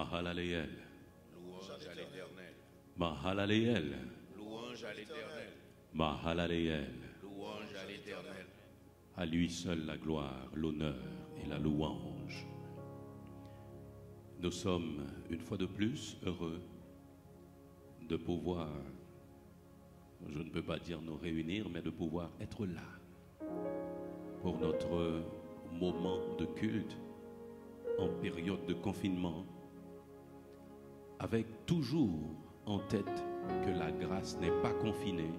Mahalaleel. Louange à l'Éternel. Mahalaleel. Louange à l'Éternel. Mahalaleel. Louange à l'Éternel. À lui seul la gloire, l'honneur et la louange. Nous sommes une fois de plus heureux de pouvoir, je ne peux pas dire nous réunir, mais de pouvoir être là pour notre moment de culte en période de confinement, avec toujours en tête que la grâce n'est pas confinée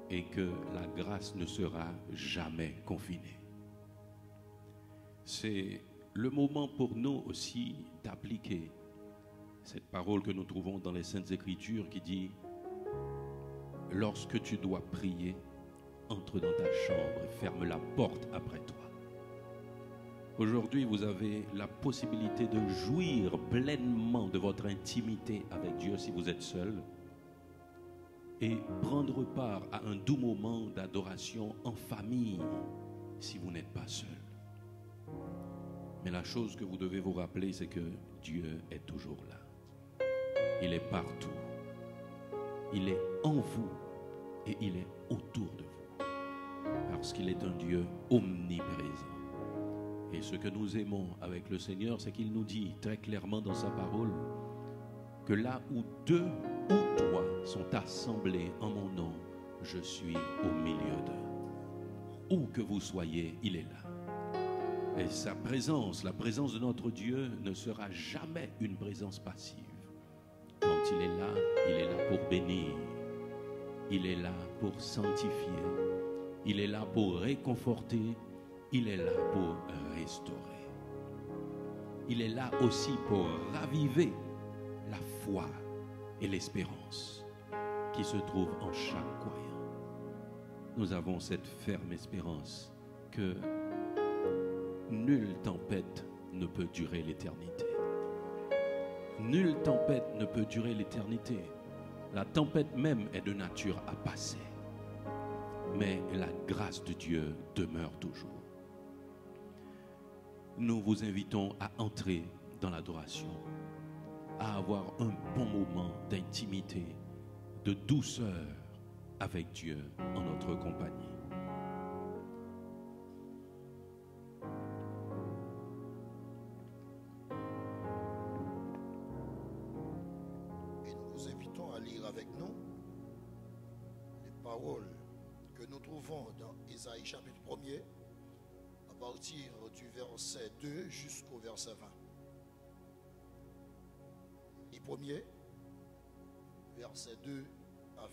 et que la grâce ne sera jamais confinée. C'est le moment pour nous aussi d'appliquer cette parole que nous trouvons dans les Saintes Écritures qui dit « Lorsque tu dois prier, entre dans ta chambre et ferme la porte après toi. » Aujourd'hui, vous avez la possibilité de jouir pleinement de votre intimité avec Dieu si vous êtes seul et prendre part à un doux moment d'adoration en famille si vous n'êtes pas seul. Mais la chose que vous devez vous rappeler, c'est que Dieu est toujours là. Il est partout. Il est en vous et il est autour de vous. Parce qu'il est un Dieu omniprésent. Et ce que nous aimons avec le Seigneur, c'est qu'il nous dit très clairement dans sa parole que là où deux ou trois sont assemblés en mon nom, je suis au milieu d'eux. Où que vous soyez, il est là. Et sa présence, la présence de notre Dieu ne sera jamais une présence passive. Quand il est là pour bénir. Il est là pour sanctifier. Il est là pour réconforter. Il est là pour restaurer. Il est là aussi pour raviver la foi et l'espérance qui se trouvent en chaque croyant. Nous avons cette ferme espérance que nulle tempête ne peut durer l'éternité. Nulle tempête ne peut durer l'éternité. La tempête même est de nature à passer. Mais la grâce de Dieu demeure toujours. Nous vous invitons à entrer dans l'adoration, à avoir un bon moment d'intimité, de douceur avec Dieu en notre compagnie. Et nous vous invitons à lire avec nous les paroles que nous trouvons dans Isaïe chapitre 1er, à partir du verset 2 jusqu'au verset 20. Et premier, verset 2 à 20.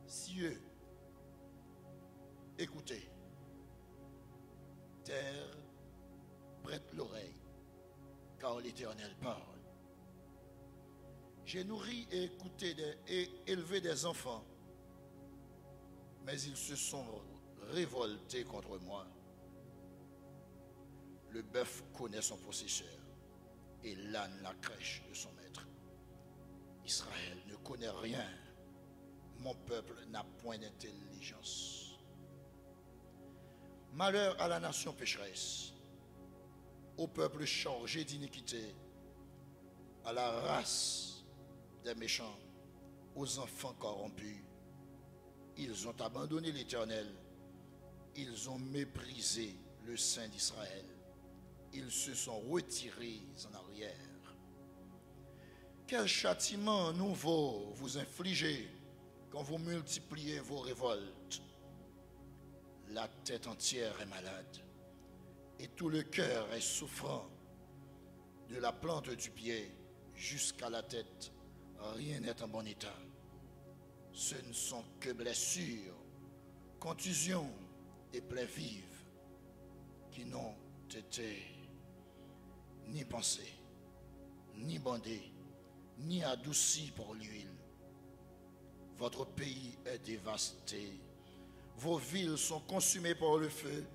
Cieux, écoutez, terre, prête l'oreille, car l'Éternel parle. J'ai nourri et élevé des enfants, mais ils se sont révoltés contre moi. Le bœuf connaît son possesseur et l'âne la crèche de son maître. Israël ne connaît rien. Mon peuple n'a point d'intelligence. Malheur à la nation pécheresse, au peuple chargé d'iniquité, à la race des méchants, aux enfants corrompus. Ils ont abandonné l'Éternel. Ils ont méprisé le Saint d'Israël. Ils se sont retirés en arrière. Quel châtiment nouveau vous infligez quand vous multipliez vos révoltes. La tête entière est malade et tout le cœur est souffrant. De la plante du pied jusqu'à la tête, rien n'est en bon état. Ce ne sont que blessures, contusions et plaies vives qui n'ont été ni pensées, ni bandées, ni adoucies pour l'huile. Votre pays est dévasté. Vos villes sont consumées par le feu.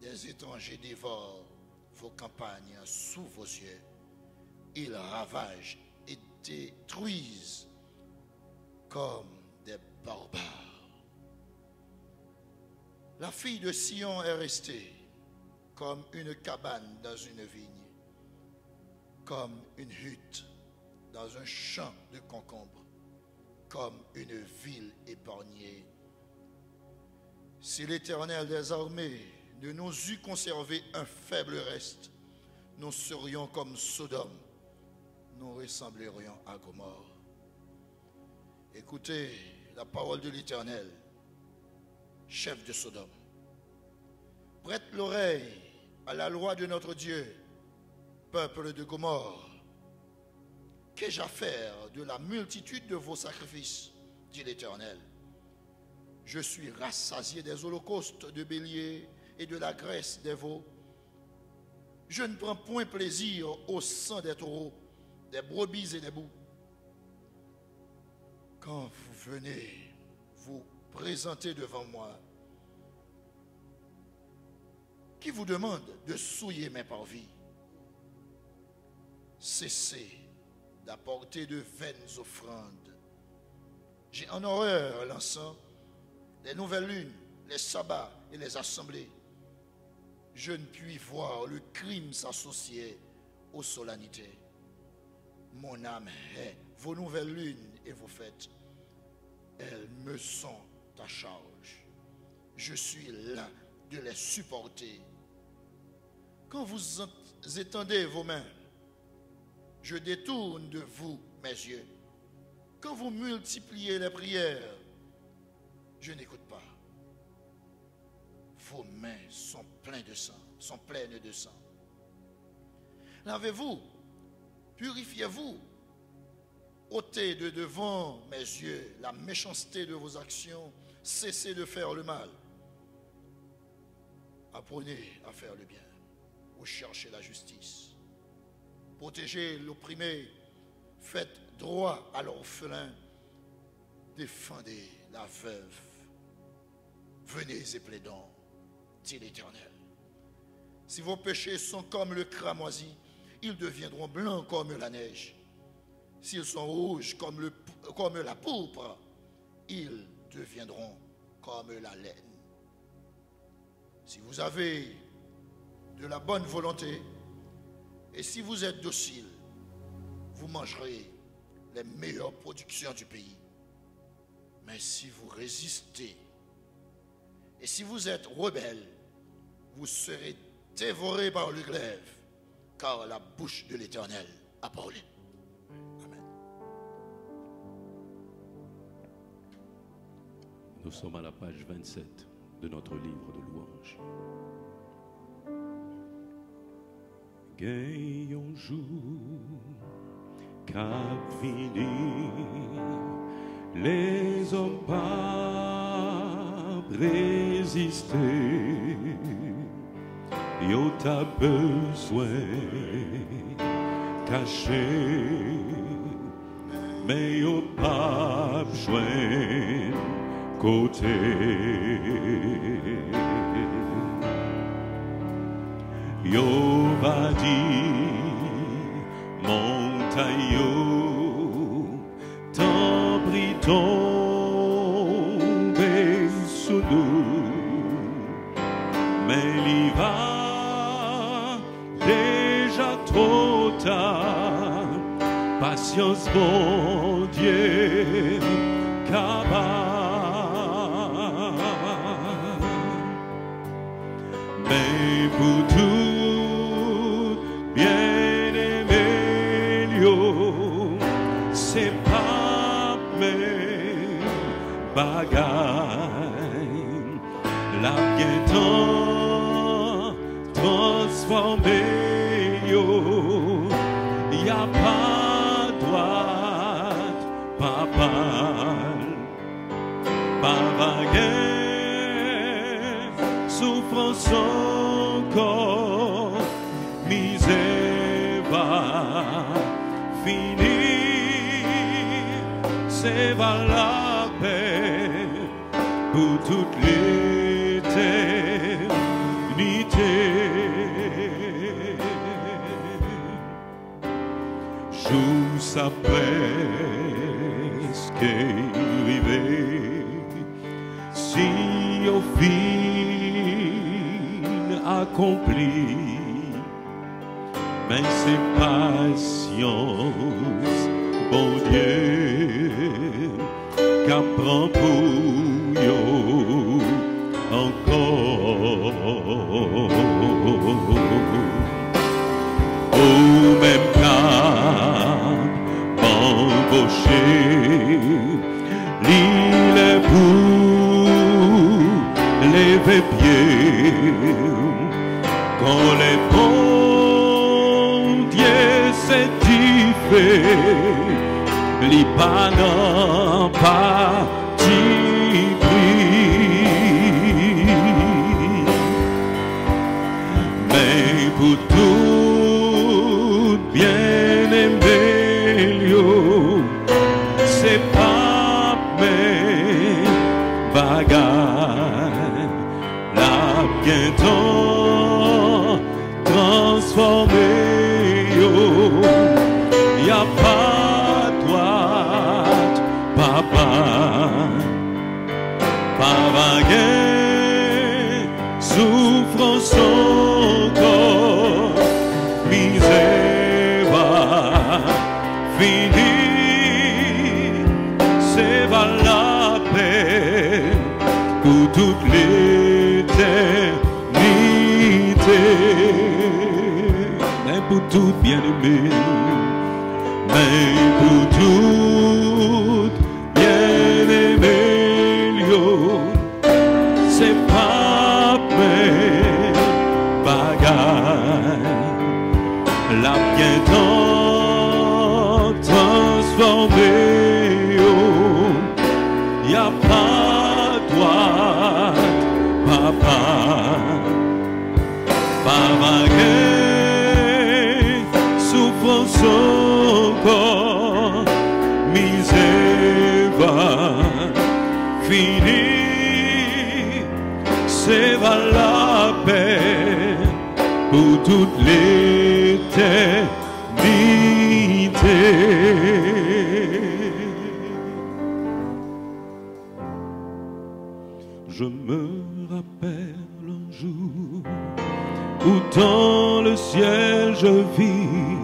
Des étrangers dévorent vos campagnes sous vos yeux. Ils ravagent et détruisent comme des barbares. La fille de Sion est restée comme une cabane dans une vigne, comme une hutte dans un champ de concombres, comme une ville épargnée. Si l'Éternel des armées ne nous eût conservé un faible reste, nous serions comme Sodome, nous ressemblerions à Gomorrhe. Écoutez la parole de l'Éternel, chef de Sodome. Prête l'oreille à la loi de notre Dieu, peuple de Gomorrhe. Qu'ai-je à faire de la multitude de vos sacrifices, dit l'Éternel. Je suis rassasié des holocaustes de béliers et de la graisse des veaux. Je ne prends point plaisir au sang des taureaux, des brebis et des boucs. Quand vous venez vous présenter devant moi, qui vous demande de souiller mes parvis? Cessez d'apporter de vaines offrandes. J'ai en horreur l'encens, les nouvelles lunes, les sabbats et les assemblées. Je ne puis voir le crime s'associer aux solennités. Mon âme hait vos nouvelles lunes et vos fêtes. Elles me sont à charge. Je suis là de les supporter. Quand vous étendez vos mains, je détourne de vous mes yeux. Quand vous multipliez les prières, je n'écoute pas. Vos mains sont pleines de sang, Lavez-vous, purifiez-vous, ôtez de devant mes yeux la méchanceté de vos actions, cessez de faire le mal. Apprenez à faire le bien, ou cherchez la justice. Protégez l'opprimé, faites droit à l'orphelin, défendez la veuve. Venez et plaidons, dit l'Éternel. Si vos péchés sont comme le cramoisi, ils deviendront blancs comme la neige. S'ils sont rouges comme la pourpre, ils deviendront comme la laine. Si vous avez de la bonne volonté et si vous êtes docile, vous mangerez les meilleures productions du pays. Mais si vous résistez et si vous êtes rebelle, vous serez dévorés par le glaive, car la bouche de l'Éternel a parlé. Amen. Nous sommes à la page 27 de notre livre de louanges. Gagnons jour, cap fini, les hommes pas résister. Yo t'as besoin caché, mais yo pas besoin côté. Yo va dire montagne, tant pris tomber sous nous, mais l'hiver déjà trop tard. Patience, bon Dieu, capable. Mais pour tout bien-aimé, c'est pas mes bagailles. La bien-temps transformé, y a pas droite, papa, pas baguette, souffrance encore, misère va finir, c'est va la paix pour toute l'éternité. Jour ça presque arrivé, si au fin à s'accomplit. Mais c'est patience, bon Dieu, qu'apprend pour yo encore. Au même cas, embauché, l'île est pour lever pied, quand les bons dieux s'étifient, les panneaux parti pris. Mais pour tout bien-aimé, c'est pas mes bagages, la bientôt transformé, y a pas droite, papa, gain, souffrance encore, misère fini. La paix pour toute l'éternité, mais pour tout bien-aimé, mais pour tout bien-aimé, c'est pas mes bagages, la bientôt transformée. Y a pas droite, papa, gain, souffrance encore, misère fini, c'est la paix pour toute l'éternité. Je me rappelle un jour où dans le ciel je vis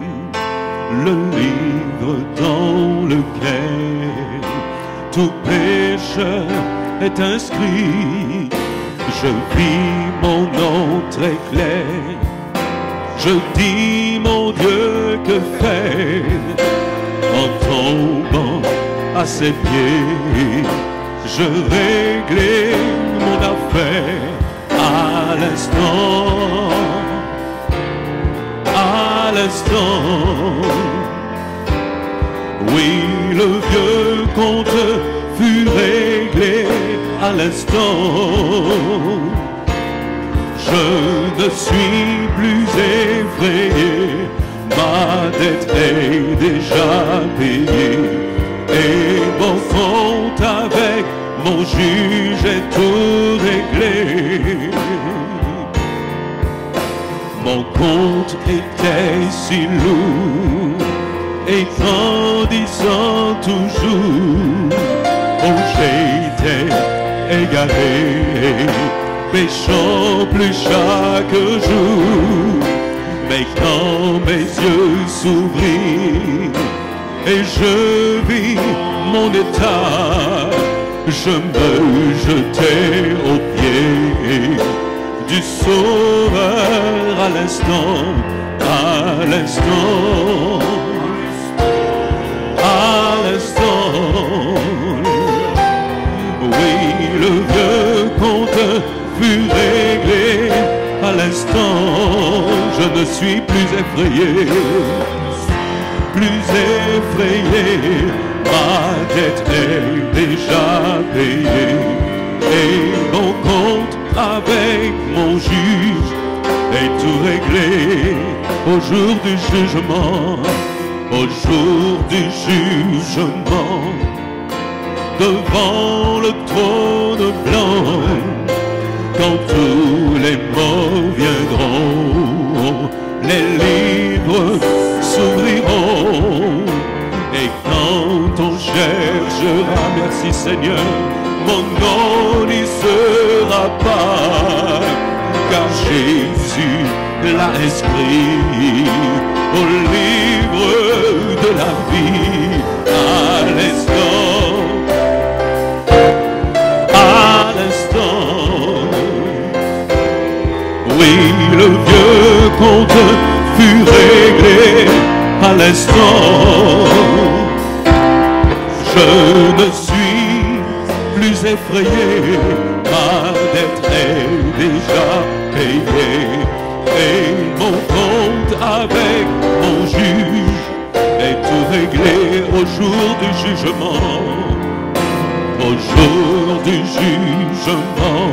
le livre dans lequel tout pécheur est inscrit. Je vis mon nom très clair. Je dis mon Dieu que faire en tombant à ses pieds. Je réglais mon affaire à l'instant, oui, le vieux compte fut réglé à l'instant. Je ne suis plus effrayé, ma dette est déjà payée et mon compte avec mon juge est tout réglé. Mon compte était si lourd et grandissant toujours. Oh, j'étais égaré, péchant plus chaque jour. Mais quand mes yeux s'ouvrirent et je vis mon état, je me jetai aux pieds du Sauveur à l'instant, oui, le vieux compte fut réglé à l'instant. Je ne suis plus effrayé, ma dette est déjà payée et mon compte avec mon juge est tout réglé. Au jour du jugement, devant le trône blanc, quand tous les morts viendront, les livres s'ouvriront. Et quand on cherchera, merci Seigneur, mon nom n'y sera pas, car Jésus Jésus l'a inscrit au livre de la vie à l'instant. Oui, le vieux compte fut réglé à l'instant. Je ne suis plus effrayé, ma dette est déjà payée. Et mon compte avec mon juge est tout réglé au jour du jugement. Au jour du jugement,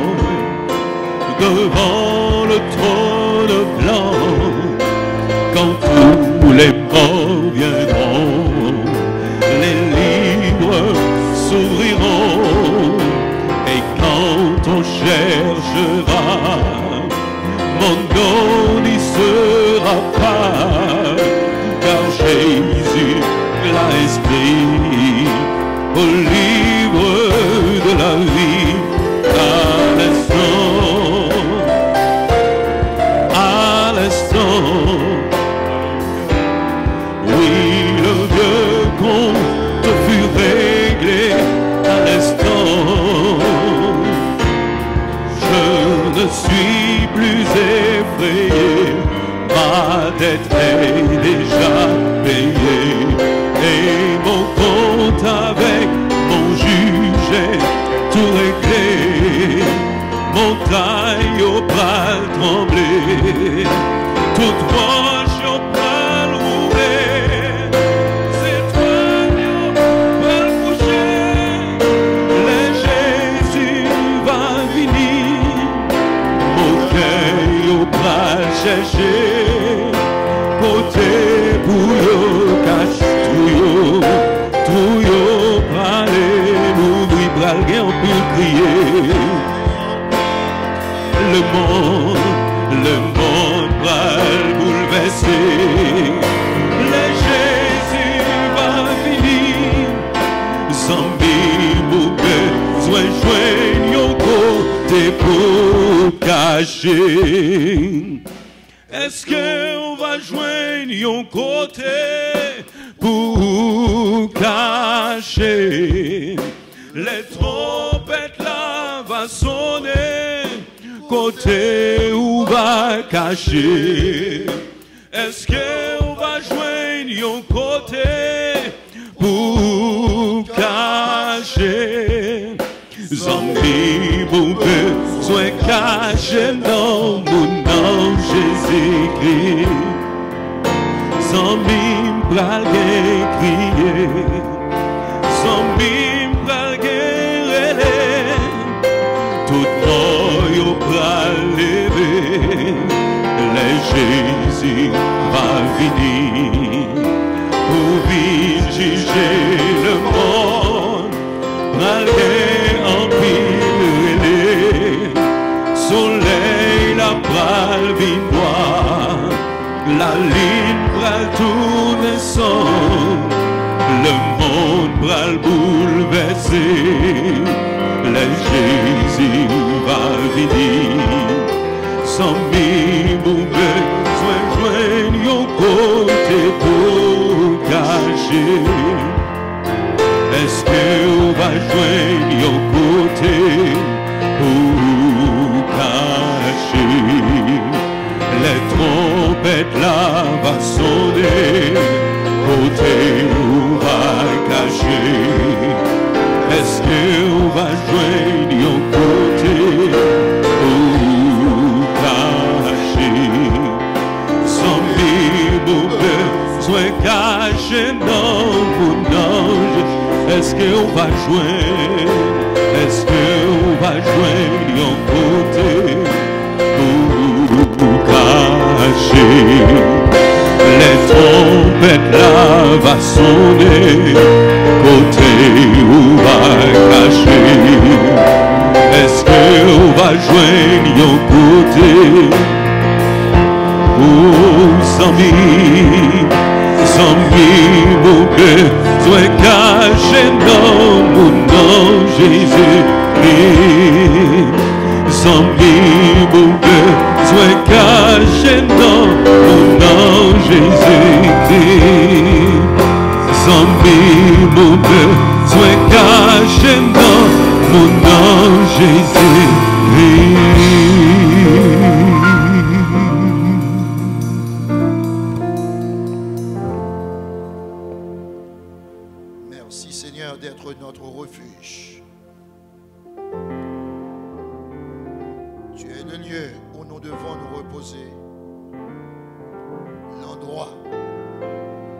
devant le trône blanc, quand tous les morts viendront, les livres s'ouvriront, et quand on cherchera, mon nom n'y sera pas, car Jésus l'a inscrit au livre de la vie à l'instant. À l'instant, oui, le vieux compte fut réglé à l'instant. Je ne suis plus effrayé, ma dette est déjà payée. Et mon compte avec mon juge est tout réglé. Montagne au bras tremblé, toute roche au bras ouvert, c'est toi au bras couché, le Jésus va venir, mon cœur au bras cherché, côté pour le cache trouillot, parler, l'ouvrir, bralguer, on peut crier. Le monde va le bouleverser. Le Jésus va venir. Zombie, vous besoin de joindre au côté pour cacher. Est-ce qu'on va joindre un côté pour cacher? Les trompettes là vont sonner. Côté où va cacher? Est-ce qu'on va joindre un côté pour cacher? Zombie, vous besoin cacher dans mon nom Jésus-Christ. Zombie, m'bralguer crier. Zombie, m'bralguer relais. Tout mort au bras levé, le Jésus va venir pour vite juger le monde, malgré en pile, soleil la bral vinoir, la ligne bral tourne sans, le monde bral bouleversé. Le Jésus va venir, sans mille besoin joindre au côté pour cacher. Est-ce qu'on va joindre au côté pour cacher? Les trompettes là va sonner, côté où va cacher. Est-ce qu'on va joindre au côté pour cacher? Sans mille besoin cacher dans mon ange. Est-ce qu'on va joindre? Est-ce qu'on va joindre au côté pour cacher? Les trompettes là va sonner, côté où va cacher? Est-ce qu'on va joindre au côté où sans mille mon besoin caché dans mon nom Jésus-Christ? Sans mille mon besoin caché dans mon nom Jésus-Christ. Sans mon besoin caché dans mon nom Jésus-Christ. Merci Seigneur d'être notre refuge. Tu es le lieu où nous devons nous reposer, l'endroit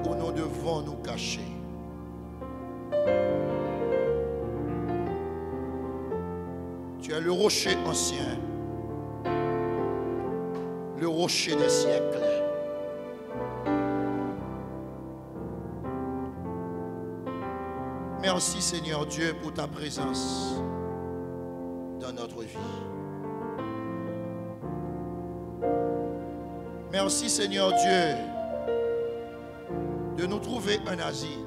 où nous devons nous cacher. Tu es le rocher ancien, le rocher des siècles. Merci Seigneur Dieu pour ta présence dans notre vie. Merci Seigneur Dieu de nous trouver un asile.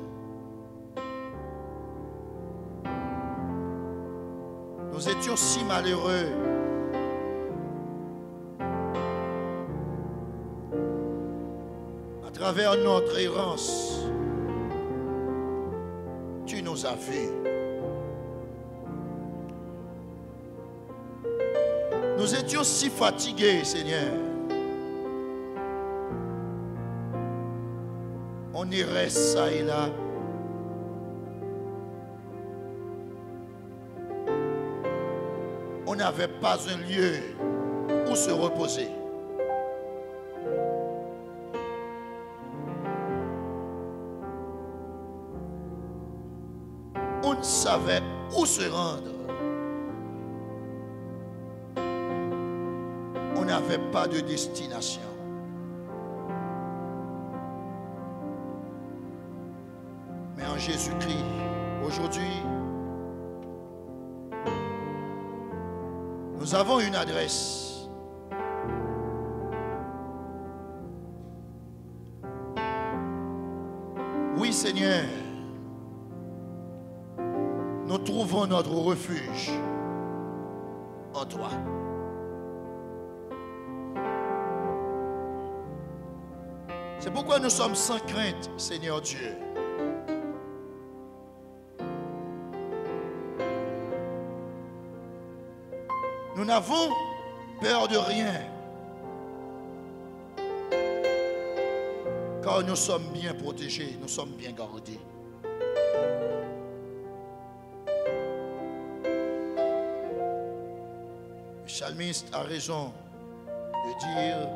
Nous étions si malheureux. À travers notre errance, tu nous as vus. Nous étions si fatigués, Seigneur. On irait ça et là. On n'avait pas un lieu où se reposer. On ne savait où se rendre. On n'avait pas de destination. Mais en Jésus-Christ, aujourd'hui, nous avons une adresse. Oui, Seigneur, nous trouvons notre refuge en toi. C'est pourquoi nous sommes sans crainte, Seigneur Dieu. Nous n'avons peur de rien, car nous sommes bien protégés, nous sommes bien gardés. Le psalmiste a raison de dire,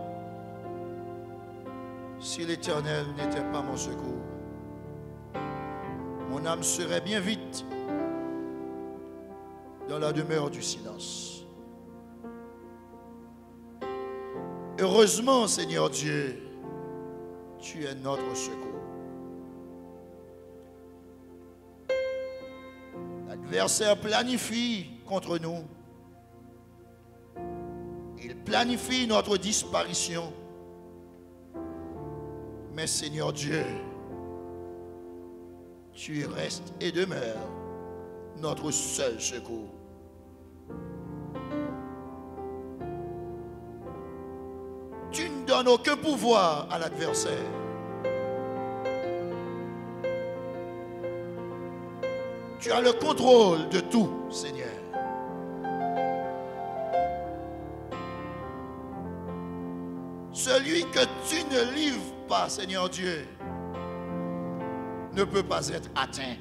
si l'Éternel n'était pas mon secours, mon âme serait bien vite dans la demeure du silence. Heureusement, Seigneur Dieu, tu es notre secours. L'adversaire planifie contre nous. Il planifie notre disparition. Mais Seigneur Dieu, tu restes et demeures notre seul secours. Tu ne donnes aucun pouvoir à l'adversaire. Tu as le contrôle de tout, Seigneur. Celui que tu ne livres pas, Seigneur Dieu, ne peut pas être atteint.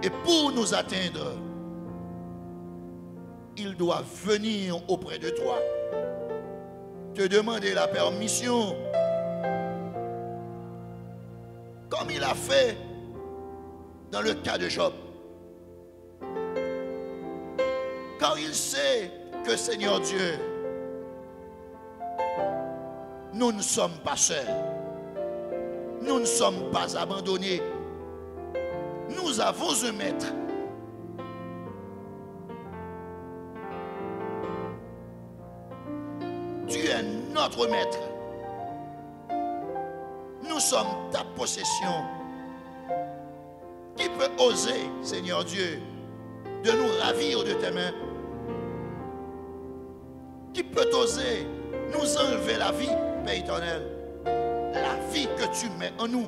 Et pour nous atteindre, il doit venir auprès de toi, te demander la permission, comme il a fait dans le cas de Job. Car il sait que, Seigneur Dieu, nous ne sommes pas seuls. Nous ne sommes pas abandonnés. Nous avons un maître. Tu es notre maître. Nous sommes ta possession. Qui peut oser, Seigneur Dieu, de nous ravir de tes mains? qui peut oser nous enlever la vie, Père éternel? La vie que tu mets en nous,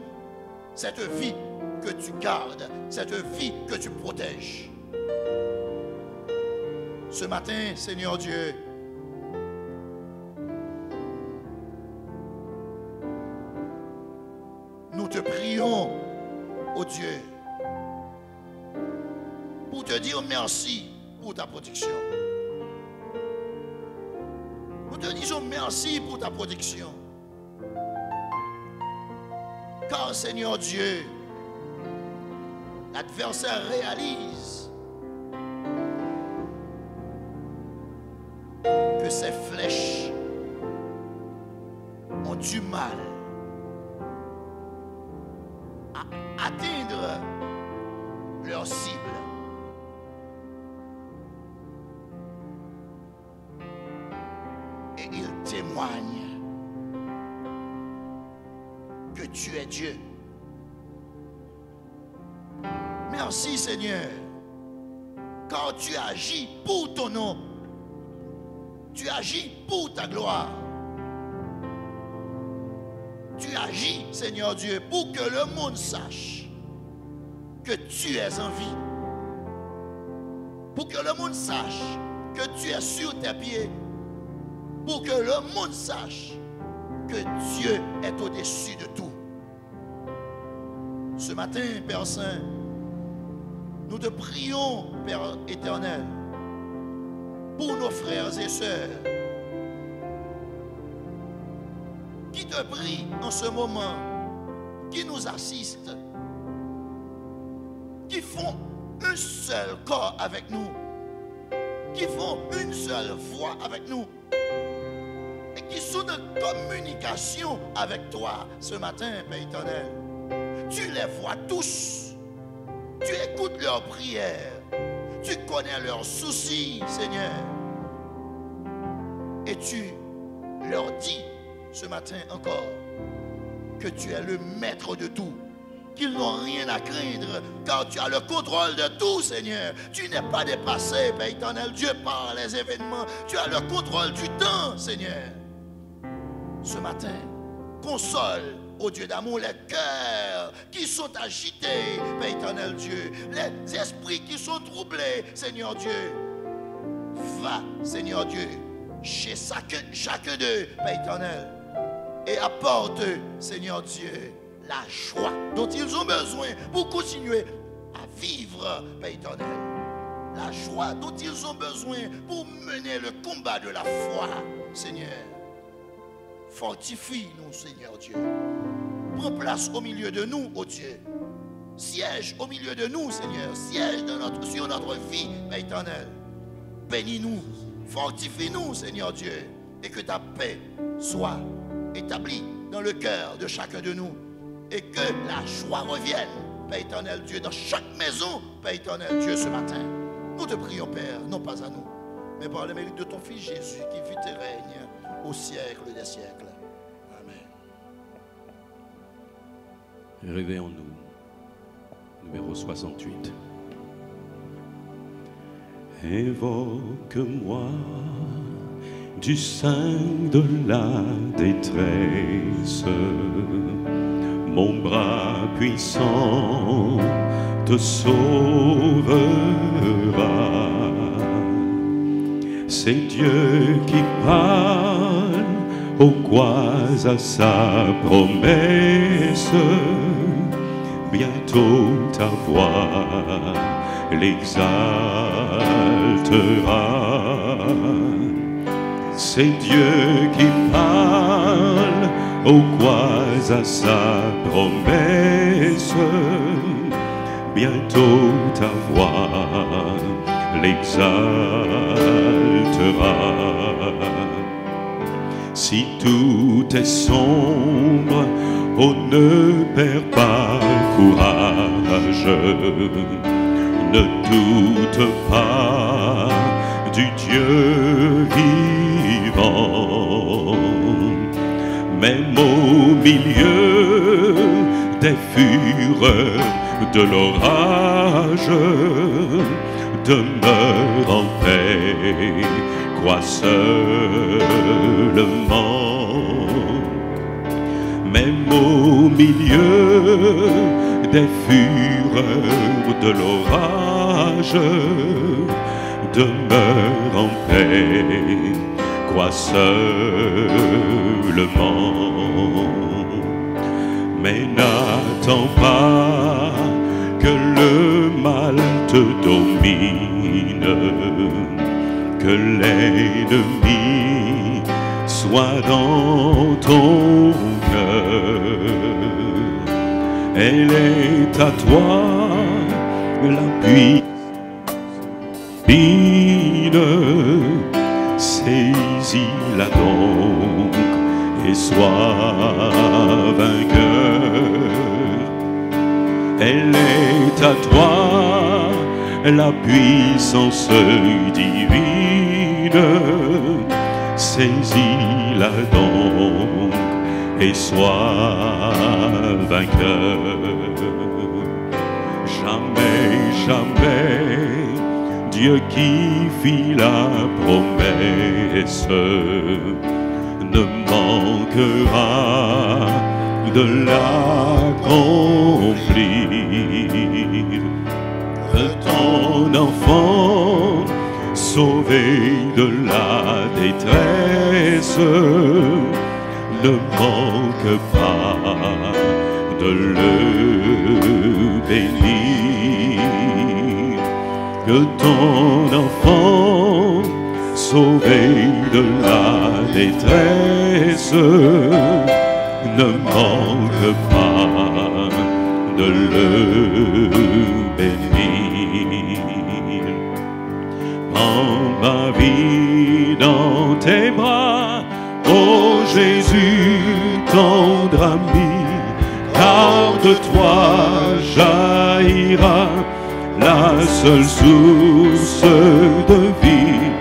cette vie que tu gardes, cette vie que tu protèges. Ce matin, Seigneur Dieu, nous te prions, ô Dieu, pour te dire merci pour ta protection. Nous te disons merci pour ta protection. Car, Seigneur Dieu, l'adversaire réalise que ces flèches ont du mal à atteindre leur cible. Et il témoigne que tu es Dieu. Merci Seigneur, car tu agis pour ton nom. Tu agis pour ta gloire. Tu agis, Seigneur Dieu, pour que le monde sache que tu es en vie. Pour que le monde sache que tu es sur tes pieds. Pour que le monde sache que Dieu est au-dessus de tout. Ce matin, Père Saint, nous te prions, Père éternel, pour nos frères et sœurs qui te prient en ce moment, qui nous assistent, qui font un seul corps avec nous, qui font une seule voix avec nous, et qui sont en communication avec toi ce matin, Père éternel. Tu les vois tous, tu écoutes leurs prières, tu connais leurs soucis, Seigneur, et tu leur dis ce matin encore que tu es le maître de tout, qu'ils n'ont rien à craindre, car tu as le contrôle de tout, Seigneur. Tu n'es pas dépassé, Père éternel, Dieu, par les événements. Tu as le contrôle du temps, Seigneur. Ce matin, console, ô Dieu d'amour, les cœurs qui sont agités, Père éternel Dieu, les esprits qui sont troublés, Seigneur Dieu. Va, Seigneur Dieu, chez chacun d'eux, Père éternel, et apporte, Seigneur Dieu, la joie dont ils ont besoin pour continuer à vivre, Père éternel. La joie dont ils ont besoin pour mener le combat de la foi, Seigneur. Fortifie-nous, Seigneur Dieu. Prends place au milieu de nous, ô Dieu. Siège au milieu de nous, Seigneur. Siège sur notre vie, Père éternel. Bénis-nous, fortifie-nous, Seigneur Dieu. Et que ta paix soit établie dans le cœur de chacun de nous. Et que la joie revienne, Père éternel Dieu, dans chaque maison, Père éternel Dieu, ce matin. Nous te prions, Père, non pas à nous, mais par le mérite de ton Fils Jésus qui vit et règne au siècle des siècles. Amen. Réveillons-nous. Numéro 68. Évoque-moi du sein de la détresse. Mon bras puissant te sauvera. C'est Dieu qui parle, ô quoi à sa promesse. Bientôt ta voix l'exaltera. C'est Dieu qui parle, ô quoi à sa promesse. Bientôt ta voix l'exaltera. Si tout est sombre, oh ne perds pas courage. Ne doute pas du Dieu vivant. Même au milieu des fureurs de l'orage, demeure en paix, crois seulement, même au milieu des fureurs de l'orage, demeure en paix, crois seulement. Mais n'attends pas que le mal te domine, que l'ennemi soit dans ton cœur. Elle est à toi l'appui divine, saisis-la donc et sois vainqueur. Elle est à toi la puissance divine, saisis-la donc et sois vainqueur. Jamais, jamais, Dieu qui fit la promesse ne manquera de l'accomplir. Ton enfant sauvé de la détresse ne manque pas de le bénir. Que ton enfant sauvé de la détresse ne manque pas de le bénir. Prends ma vie dans tes bras, ô Jésus, tendre ami, car de toi jaillira la seule source de vie.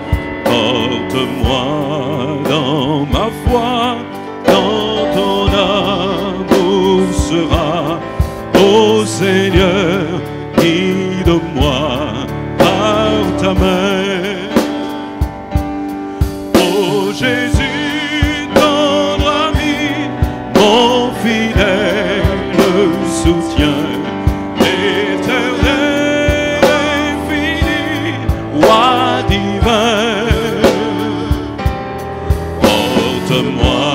Porte-moi dans ma foi, dans ton amour sera, ô Seigneur, guide-moi par ta main. Ô Jésus, tendre ami, mon fidèle soutien, éternel, infini, roi divin. Porte-moi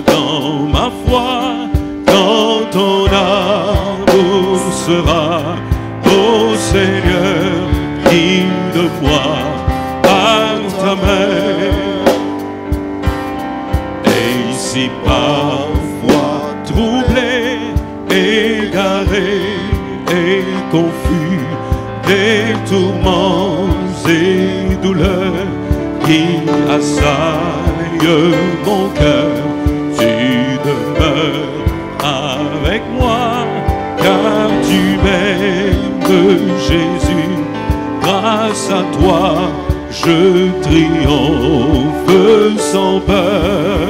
dans ma foi, quand ton amour sera, ô Seigneur, guide-moi par ta main. Et si parfois troublé, égaré et confus, des tourments et douleurs qui assaillent mon cœur, tu demeures avec moi, car tu m'aimes, Jésus. Grâce à toi, je triomphe sans peur.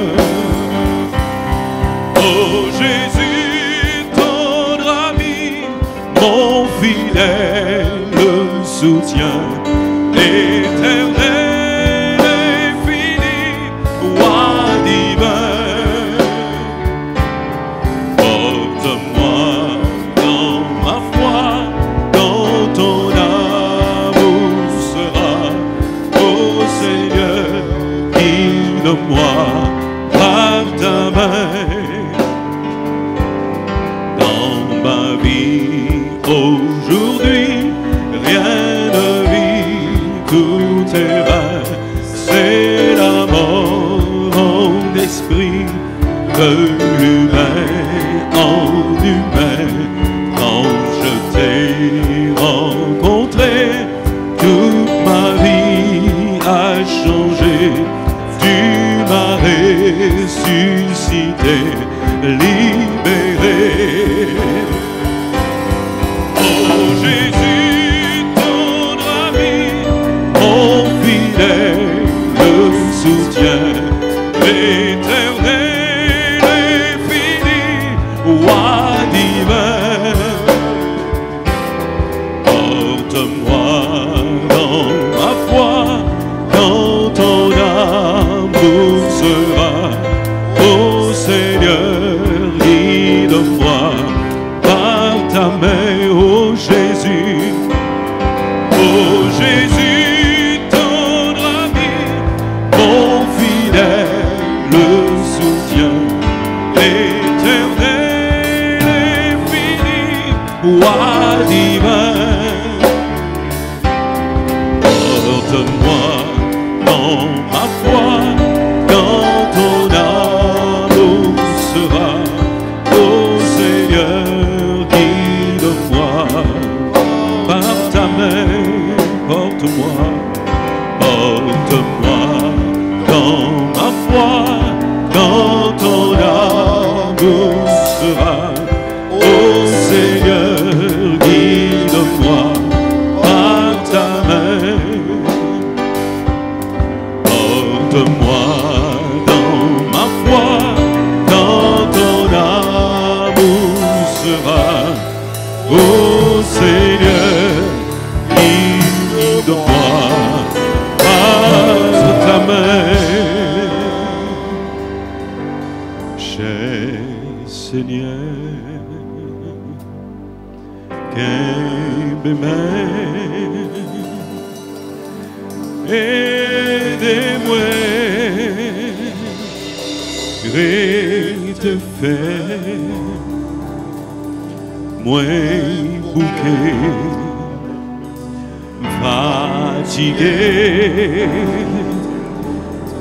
Oh Jésus, tendre ami, mon fidèle soutien, éternel, infini, roi divin. Porte-moi dans ma foi, dans ton amour sera, ô Seigneur, guide-moi par ta main. Dans ma vie aujourd'hui, rien ne vit, tout est vain, c'est la mort en esprit de l'humain en humain. Quand je t'ai rencontré, toute ma vie a changé, tu m'as ressuscité, libéré. Oh Jésus, tendre ami, mon fidèle soutien, éternel, infini, roi divin. Porte-moi dans ma foi, dans ton sera. Ô Seigneur, guide-moi par ta main, ô Jésus. Ô Jésus, tendre ami, mon fidèle soutien, l'éternel infini, roi divin. Porte-moi dans ma foi, quand ton amour sera. Ô Seigneur, guide-moi par ta main, porte-moi, porte-moi dans ma foi, quand ton amour sera. Ô Seigneur, guide-moi par ta main. Porte-moi dans ma foi, quand ton amour sera. Ô Seigneur, guide-moi par ta main. Cher Seigneur, qu'aime-moi, aidez-moi, gré te faire, moi bouquet, fatigué,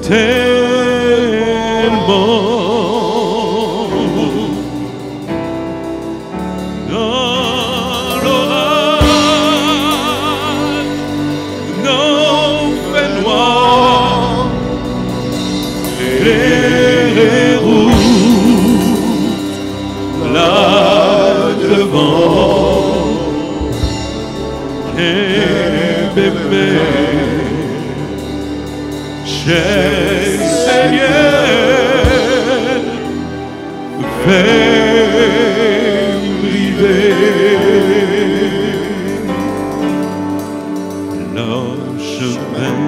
tellement. Cher Seigneur, fais briver le chemin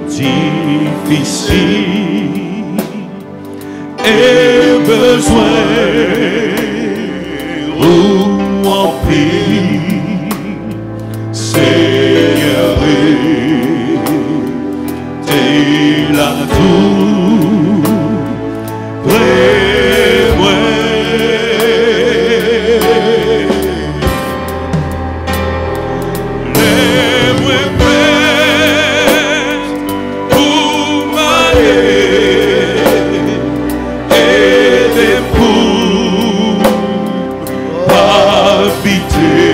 difficile et besoin ou en pire, Seigneur. La tout près moi, les moi prêts pour m'aller et des pour habiter.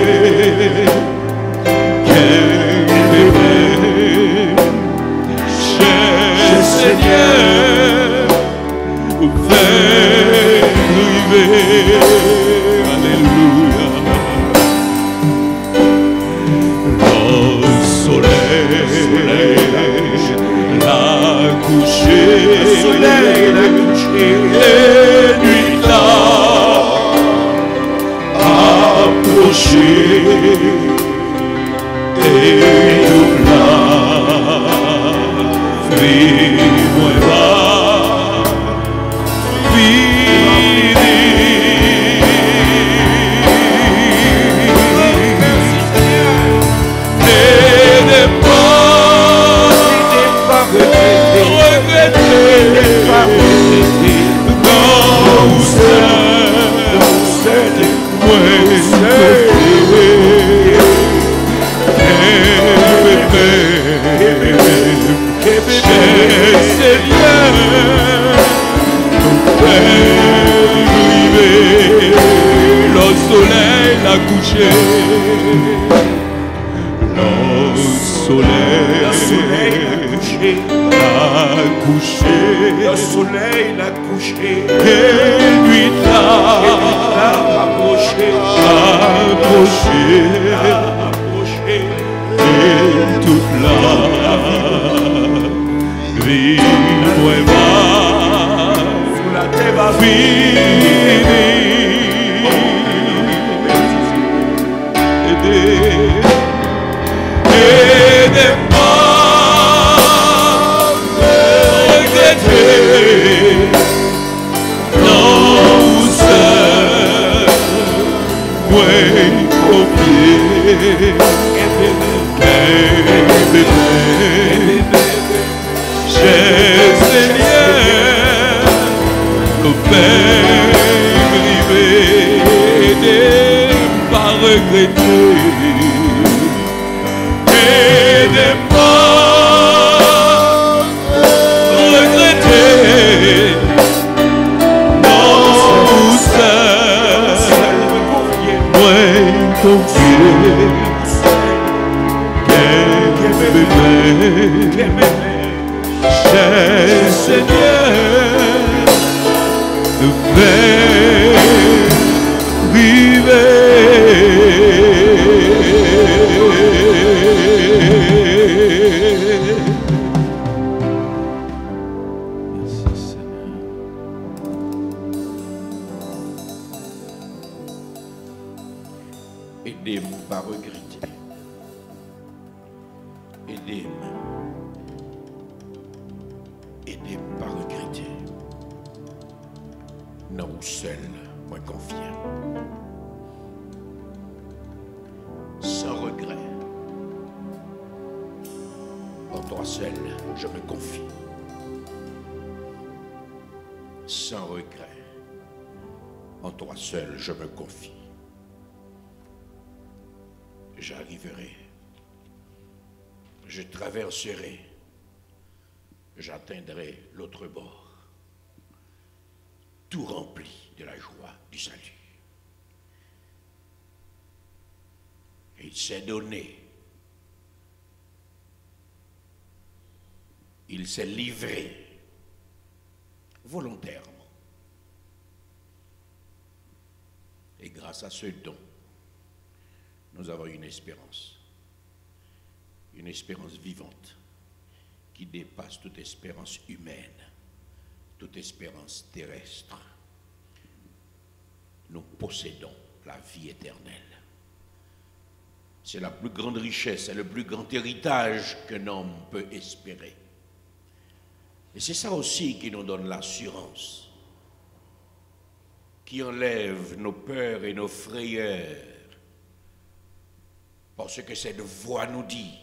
Seigneur, fais briver, alléluia, le soleil l'a couché, les nuits l'a approché, et tout là. Moi va couché, le soleil l'a couché, et nuit l'a approché, et toute la vie va finir. Et des pas priver de pas regretter et de pas regretter. Non, seul, moi confier, cher Seigneur, nous fait vivre. Merci Seigneur. Aidez-moi pas regretter. Aidez-moi. Aidez-moi pas regretter. Non, seul, moi confiant. Sans regret. En toi seul, je me confie. Sans regret. En toi seul, je me confie. J'arriverai. Je traverserai. J'atteindrai l'autre bord. Tout rempli de la joie du salut. Et il s'est donné. Il s'est livré volontairement. Et grâce à ce don, nous avons une espérance vivante qui dépasse toute espérance humaine, toute espérance terrestre. Nous possédons la vie éternelle. C'est la plus grande richesse, c'est le plus grand héritage qu'un homme peut espérer. Et c'est ça aussi qui nous donne l'assurance, qui enlève nos peurs et nos frayeurs. Parce que cette voix nous dit,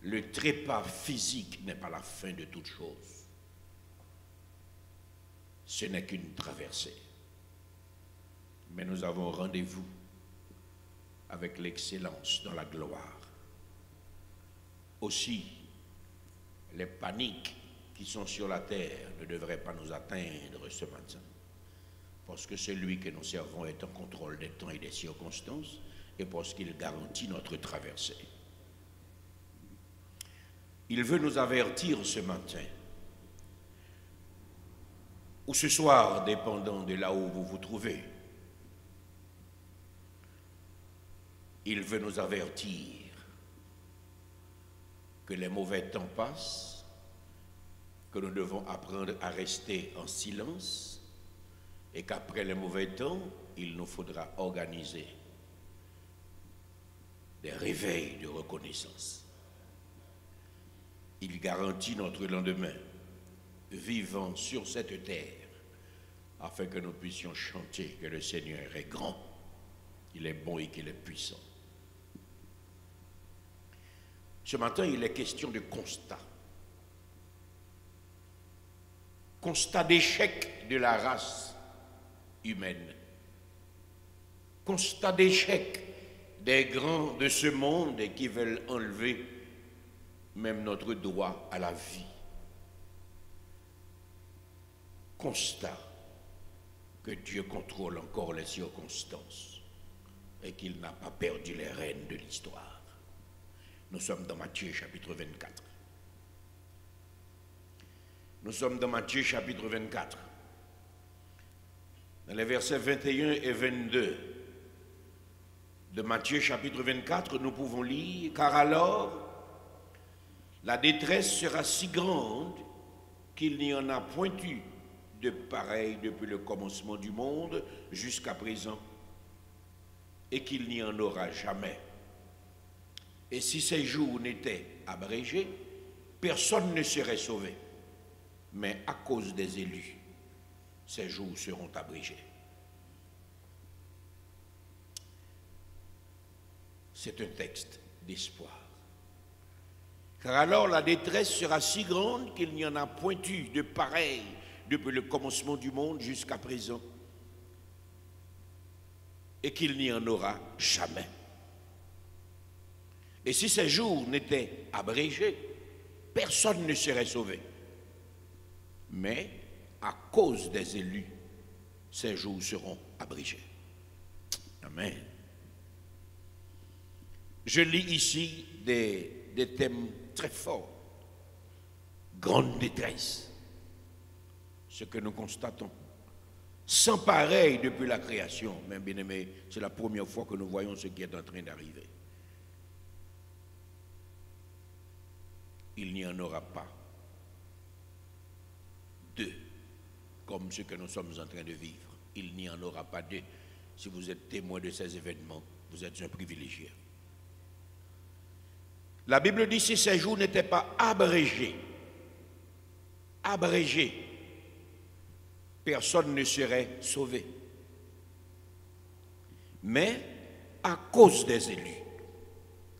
le trépas physique n'est pas la fin de toute chose. Ce n'est qu'une traversée. Mais nous avons rendez-vous avec l'excellence dans la gloire. Aussi, les paniques qui sont sur la terre ne devraient pas nous atteindre ce matin. Parce que celui que nous servons est en contrôle des temps et des circonstances, et parce qu'il garantit notre traversée. Il veut nous avertir ce matin, ou ce soir, dépendant de là où vous vous trouvez. Il veut nous avertir que les mauvais temps passent, que nous devons apprendre à rester en silence, et qu'après les mauvais temps, il nous faudra organiser des réveils de reconnaissance. Il garantit notre lendemain, vivant sur cette terre, afin que nous puissions chanter que le Seigneur est grand, qu'il est bon et qu'il est puissant. Ce matin, il est question de constat. Constat d'échec de la race humaine. Constat d'échec des grands de ce monde qui veulent enlever même notre droit à la vie. Constat que Dieu contrôle encore les circonstances et qu'il n'a pas perdu les rênes de l'histoire. Nous sommes dans Matthieu chapitre 24. Nous sommes dans Matthieu chapitre 24. Dans les versets 21 et 22 de Matthieu chapitre 24, nous pouvons lire « Car alors, la détresse sera si grande qu'il n'y en a point eu de pareil depuis le commencement du monde jusqu'à présent, et qu'il n'y en aura jamais. Et si ces jours n'étaient abrégés, personne ne serait sauvé. Mais à cause des élus, ces jours seront abrégés. » C'est un texte d'espoir. Car alors la détresse sera si grande qu'il n'y en a point eu de pareil depuis le commencement du monde jusqu'à présent, et qu'il n'y en aura jamais. Et si ces jours n'étaient abrégés, personne ne serait sauvé. Mais à cause des élus, ces jours seront abrégés. Amen. Je lis ici des thèmes très forts. Grande détresse, ce que nous constatons. Sans pareil depuis la création. Mais bien aimé, c'est la première fois que nous voyons ce qui est en train d'arriver. Il n'y en aura pas deux, comme ce que nous sommes en train de vivre. Il n'y en aura pas deux. Si vous êtes témoin de ces événements, vous êtes un privilégié. La Bible dit si ces jours n'étaient pas abrégés, personne ne serait sauvé. Mais à cause des élus,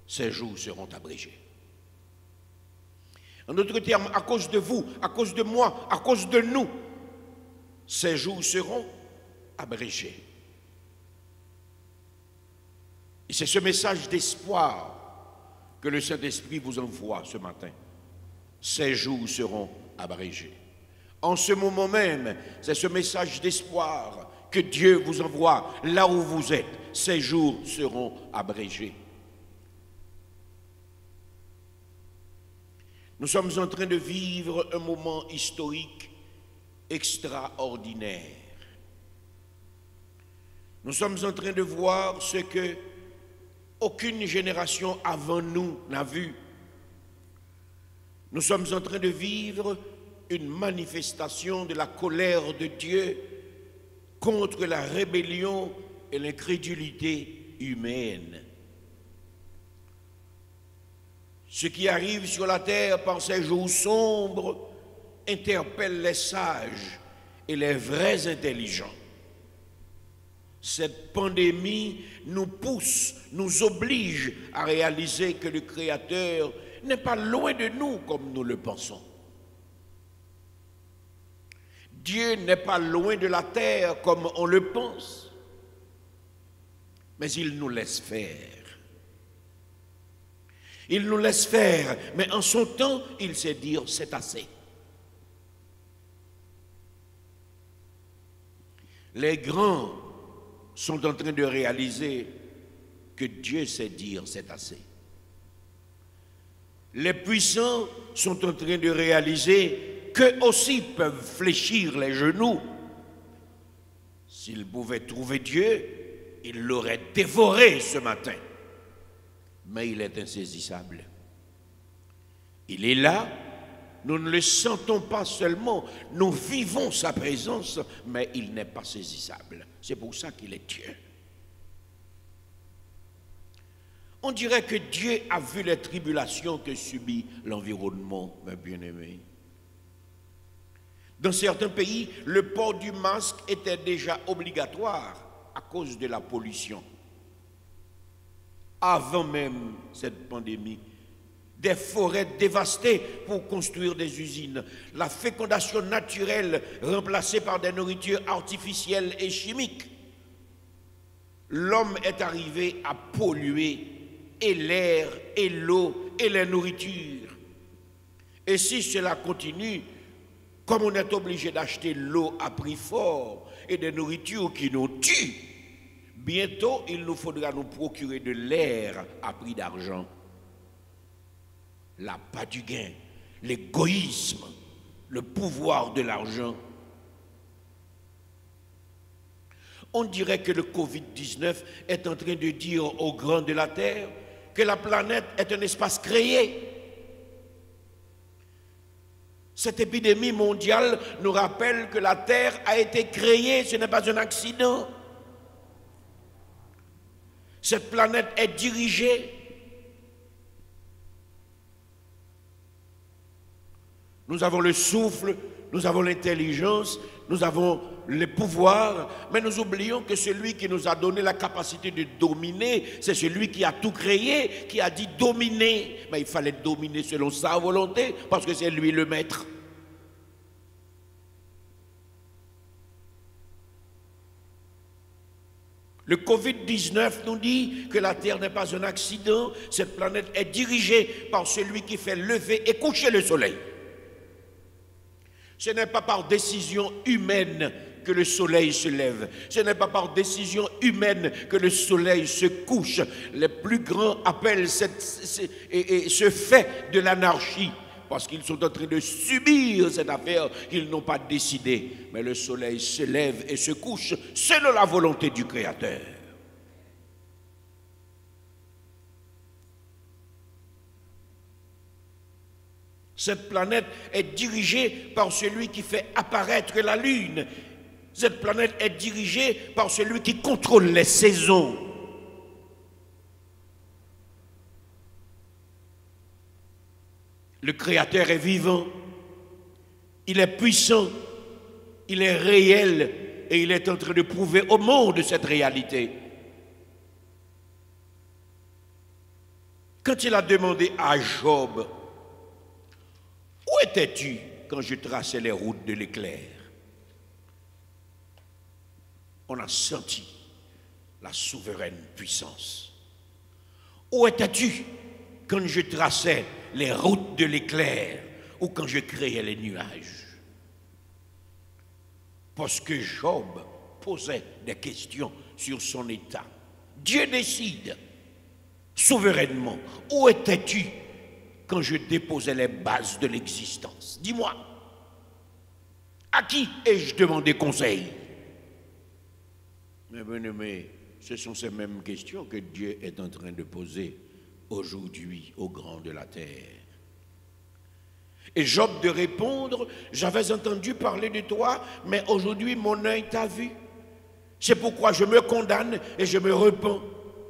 ces jours seront abrégés. En d'autres termes, à cause de vous, à cause de moi, à cause de nous, ces jours seront abrégés. Et c'est ce message d'espoir que le Saint-Esprit vous envoie ce matin. Ces jours seront abrégés. En ce moment même, c'est ce message d'espoir que Dieu vous envoie là où vous êtes. Ces jours seront abrégés. Nous sommes en train de vivre un moment historique extraordinaire. Nous sommes en train de voir ce que aucune génération avant nous n'a vu. Nous sommes en train de vivre une manifestation de la colère de Dieu contre la rébellion et l'incrédulité humaine. Ce qui arrive sur la terre par ces jours sombres interpelle les sages et les vrais intelligents. Cette pandémie nous pousse, nous oblige à réaliser que le Créateur n'est pas loin de nous comme nous le pensons. Dieu n'est pas loin de la terre comme on le pense, mais il nous laisse faire. Il nous laisse faire, mais en son temps, il sait dire c'est assez. Les grands sont en train de réaliser que Dieu sait dire c'est assez. Les puissants sont en train de réaliser qu'eux aussi peuvent fléchir les genoux. S'ils pouvaient trouver Dieu, ils l'auraient dévoré ce matin. Mais il est insaisissable. Il est là, nous ne le sentons pas seulement, nous vivons sa présence, mais il n'est pas saisissable. C'est pour ça qu'il est Dieu. On dirait que Dieu a vu les tribulations que subit l'environnement, mes bien-aimés. Dans certains pays, le port du masque était déjà obligatoire à cause de la pollution. Avant même cette pandémie, des forêts dévastées pour construire des usines, la fécondation naturelle remplacée par des nourritures artificielles et chimiques. L'homme est arrivé à polluer et l'air, et l'eau, et les nourritures. Et si cela continue, comme on est obligé d'acheter l'eau à prix fort et des nourritures qui nous tuent, bientôt, il nous faudra nous procurer de l'air à prix d'argent. L'appât du gain, l'égoïsme, le pouvoir de l'argent. On dirait que le Covid-19 est en train de dire aux grands de la Terre que la planète est un espace créé. Cette épidémie mondiale nous rappelle que la Terre a été créée, ce n'est pas un accident. Cette planète est dirigée. Nous avons le souffle, nous avons l'intelligence, nous avons les pouvoirs, mais nous oublions que celui qui nous a donné la capacité de dominer, c'est celui qui a tout créé, qui a dit dominer. Mais il fallait dominer selon sa volonté, parce que c'est lui le maître. Le Covid-19 nous dit que la Terre n'est pas un accident, cette planète est dirigée par celui qui fait lever et coucher le soleil. Ce n'est pas par décision humaine que le soleil se lève. Ce n'est pas par décision humaine que le soleil se couche. Les plus grands appellent ce fait de l'anarchie, parce qu'ils sont en train de subir cette affaire qu'ils n'ont pas décidée. Mais le soleil se lève et se couche selon la volonté du Créateur. Cette planète est dirigée par celui qui fait apparaître la lune. Cette planète est dirigée par celui qui contrôle les saisons. Le Créateur est vivant, il est puissant, il est réel et il est en train de prouver au monde cette réalité. Quand il a demandé à Job, « Où étais-tu quand je traçais les routes de l'éclair ?» On a senti la souveraine puissance. « Où étais-tu quand je traçais les routes de l'éclair ou quand je créais les nuages ?» Parce que Job posait des questions sur son état. Dieu décide souverainement. Où étais-tu quand je déposais les bases de l'existence? Dis-moi, à qui ai-je demandé conseil? Mais bien-aimés, ce sont ces mêmes questions que Dieu est en train de poser aujourd'hui aux grands de la terre. Et Job de répondre, j'avais entendu parler de toi, mais aujourd'hui mon œil t'a vu. C'est pourquoi je me condamne et je me repens.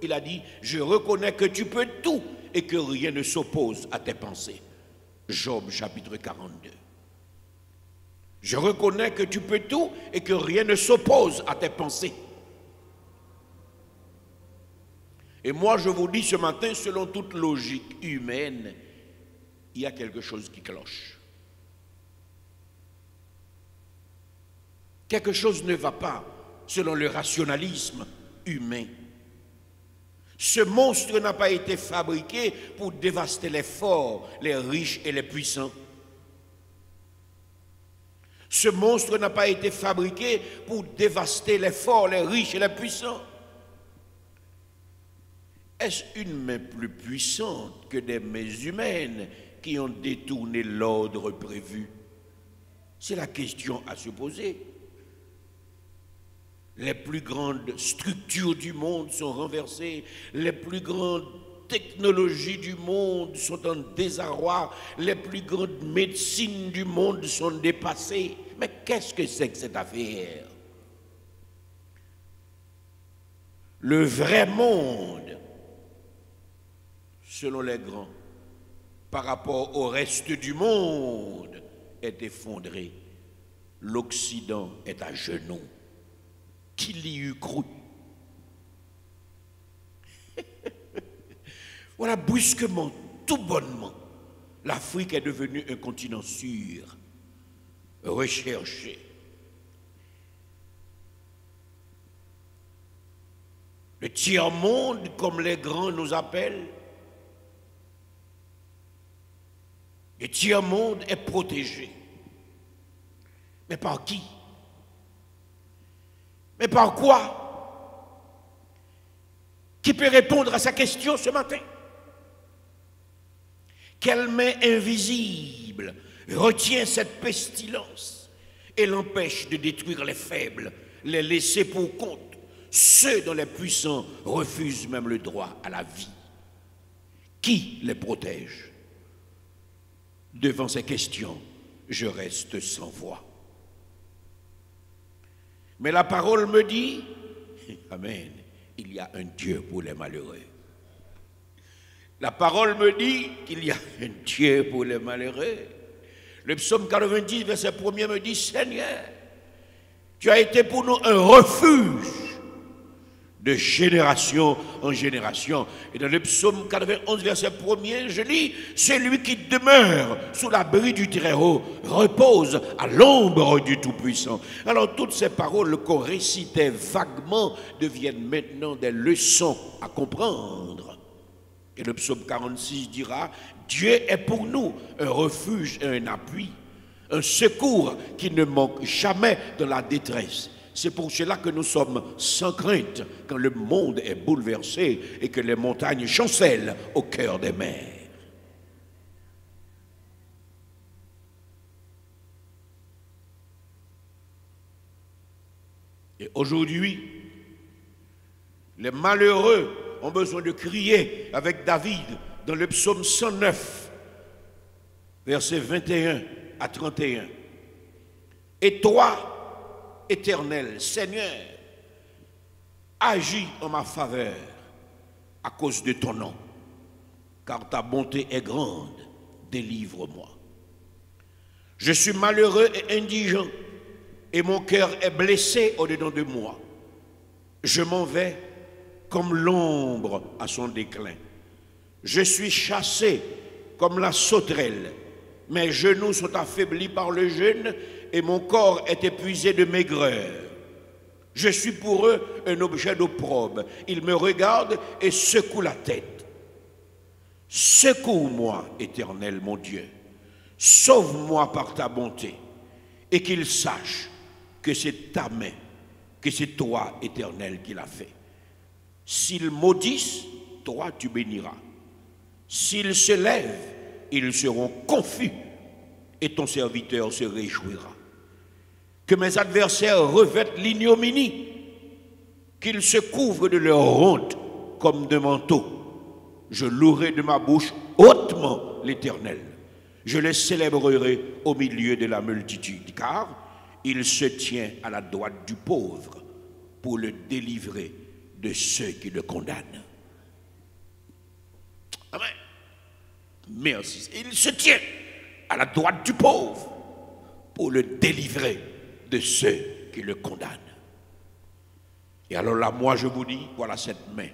Il a dit, je reconnais que tu peux tout et que rien ne s'oppose à tes pensées. Job chapitre 42. Je reconnais que tu peux tout et que rien ne s'oppose à tes pensées. Et moi je vous dis ce matin, selon toute logique humaine, il y a quelque chose qui cloche. Quelque chose ne va pas selon le rationalisme humain. Ce monstre n'a pas été fabriqué pour dévaster les forts, les riches et les puissants. Ce monstre n'a pas été fabriqué pour dévaster les forts, les riches et les puissants. Est-ce une main plus puissante que des mains humaines qui ont détourné l'ordre prévu? C'est la question à se poser. Les plus grandes structures du monde sont renversées, les plus grandes technologies du monde sont en désarroi, les plus grandes médecines du monde sont dépassées. Mais qu'est-ce que c'est que cette affaire? Le vrai monde, selon les grands, par rapport au reste du monde, est effondré. L'Occident est à genoux. Qui l'y eût cru? Voilà, brusquement, tout bonnement, l'Afrique est devenue un continent sûr, recherché. Le tiers-monde, comme les grands nous appellent, le tiers-monde est protégé. Mais par qui? Mais par quoi? Qui peut répondre à sa question ce matin? Quelle main invisible retient cette pestilence et l'empêche de détruire les faibles, les laisser pour compte, ceux dont les puissants refusent même le droit à la vie? Qui les protège? Devant ces questions, je reste sans voix. Mais la parole me dit, amen, il y a un Dieu pour les malheureux. La parole me dit qu'il y a un Dieu pour les malheureux. Le psaume 90, verset 1er me dit, Seigneur, tu as été pour nous un refuge de génération en génération. Et dans le psaume 91, verset 1er, je lis, celui qui demeure sous l'abri du Très-Haut repose à l'ombre du Tout-Puissant. Alors toutes ces paroles qu'on récitait vaguement deviennent maintenant des leçons à comprendre. Et le psaume 46 dira, Dieu est pour nous un refuge et un appui, un secours qui ne manque jamais dans la détresse. C'est pour cela que nous sommes sans crainte quand le monde est bouleversé et que les montagnes chancellent au cœur des mers. Et aujourd'hui, les malheureux ont besoin de crier avec David dans le psaume 109, versets 21 à 31. Et toi, Éternel, Seigneur, agis en ma faveur à cause de ton nom, car ta bonté est grande, délivre-moi. Je suis malheureux et indigent, et mon cœur est blessé au-dedans de moi. Je m'en vais comme l'ombre à son déclin. Je suis chassé comme la sauterelle. Mes genoux sont affaiblis par le jeûne et mon corps est épuisé de maigreur. Je suis pour eux un objet d'opprobre. Ils me regardent et secouent la tête. Secours-moi, Éternel mon Dieu. Sauve-moi par ta bonté et qu'ils sachent que c'est ta main, que c'est toi, Éternel, qui l'a fait. S'ils maudissent, toi tu béniras. S'ils se lèvent, ils seront confus et ton serviteur se réjouira. Que mes adversaires revêtent l'ignominie, qu'ils se couvrent de leur honte comme de manteau. Je louerai de ma bouche hautement l'Éternel. Je le célébrerai au milieu de la multitude, car il se tient à la droite du pauvre pour le délivrer de ceux qui le condamnent. Amen. Merci. Il se tient à la droite du pauvre pour le délivrer de ceux qui le condamnent. Et alors là, moi je vous dis, voilà cette main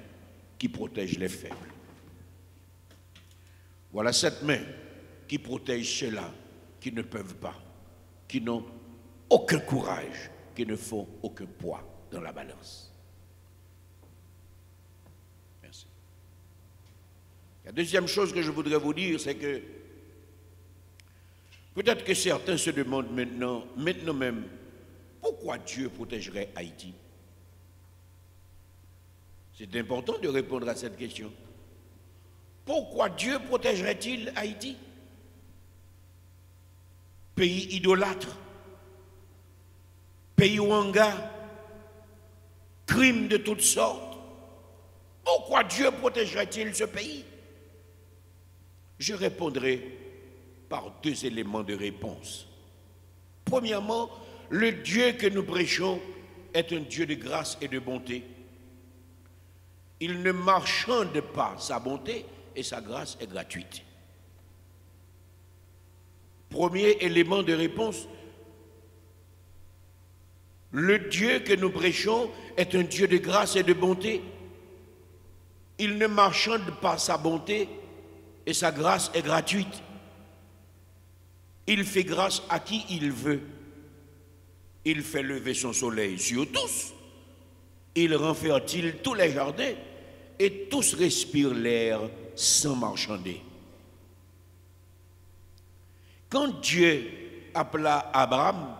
qui protège les faibles. Voilà cette main qui protège ceux-là qui ne peuvent pas, qui n'ont aucun courage, qui ne font aucun poids dans la balance. Merci. La deuxième chose que je voudrais vous dire, c'est que peut-être que certains se demandent maintenant même, pourquoi Dieu protégerait Haïti? C'est important de répondre à cette question. Pourquoi Dieu protégerait-il Haïti? Pays idolâtre, pays ouanga, crimes de toutes sortes. Pourquoi Dieu protégerait-il ce pays? Je répondrai par deux éléments de réponse. Premièrement, le Dieu que nous prêchons est un Dieu de grâce et de bonté. Il ne marchande pas sa bonté et sa grâce est gratuite. Premier élément de réponse, le Dieu que nous prêchons est un Dieu de grâce et de bonté. Il ne marchande pas sa bonté et sa grâce est gratuite. Il fait grâce à qui il veut. Il fait lever son soleil sur tous. Il rend fertile tous les jardins et tous respirent l'air sans marchander. Quand Dieu appela Abraham,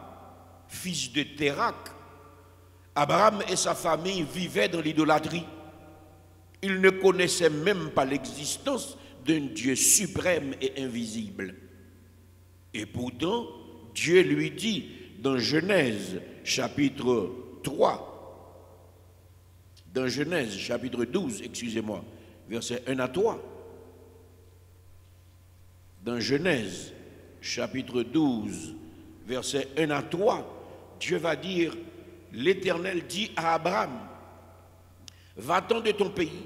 fils de Térak, Abraham et sa famille vivaient dans l'idolâtrie. Ils ne connaissaient même pas l'existence d'un Dieu suprême et invisible. Et pourtant, Dieu lui dit dans Genèse chapitre 3, dans Genèse chapitre 12, excusez-moi, versets 1 à 3. Dans Genèse chapitre 12, versets 1 à 3, Dieu va dire, l'Éternel dit à Abraham, va-t'en de ton pays,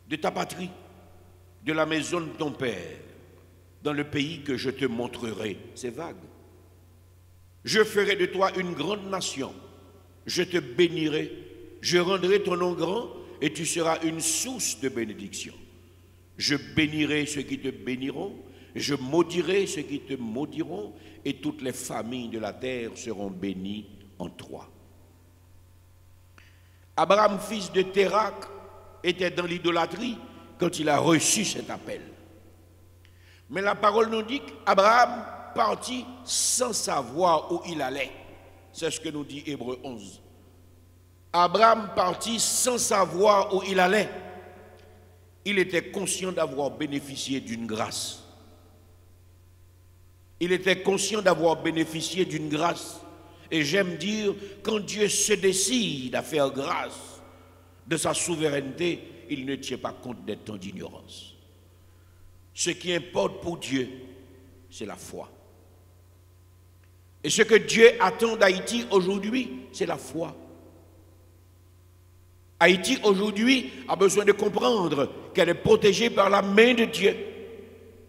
de ta patrie, de la maison de ton père, dans le pays que je te montrerai. C'est vague. Je ferai de toi une grande nation. Je te bénirai Je rendrai ton nom grand et tu seras une source de bénédiction. Je bénirai ceux qui te béniront, je maudirai ceux qui te maudiront, et toutes les familles de la terre seront bénies en toi. Abraham, fils de Térak, était dans l'idolâtrie quand il a reçu cet appel. Mais la parole nous dit qu'Abraham partit sans savoir où il allait. C'est ce que nous dit Hébreux 11. Abraham partit sans savoir où il allait. Il était conscient d'avoir bénéficié d'une grâce. Il était conscient d'avoir bénéficié d'une grâce. Et j'aime dire, quand Dieu se décide à faire grâce de sa souveraineté, il ne tient pas compte des temps d'ignorance. Ce qui importe pour Dieu, c'est la foi. Et ce que Dieu attend d'Haïti aujourd'hui, c'est la foi. Haïti aujourd'hui a besoin de comprendre qu'elle est protégée par la main de Dieu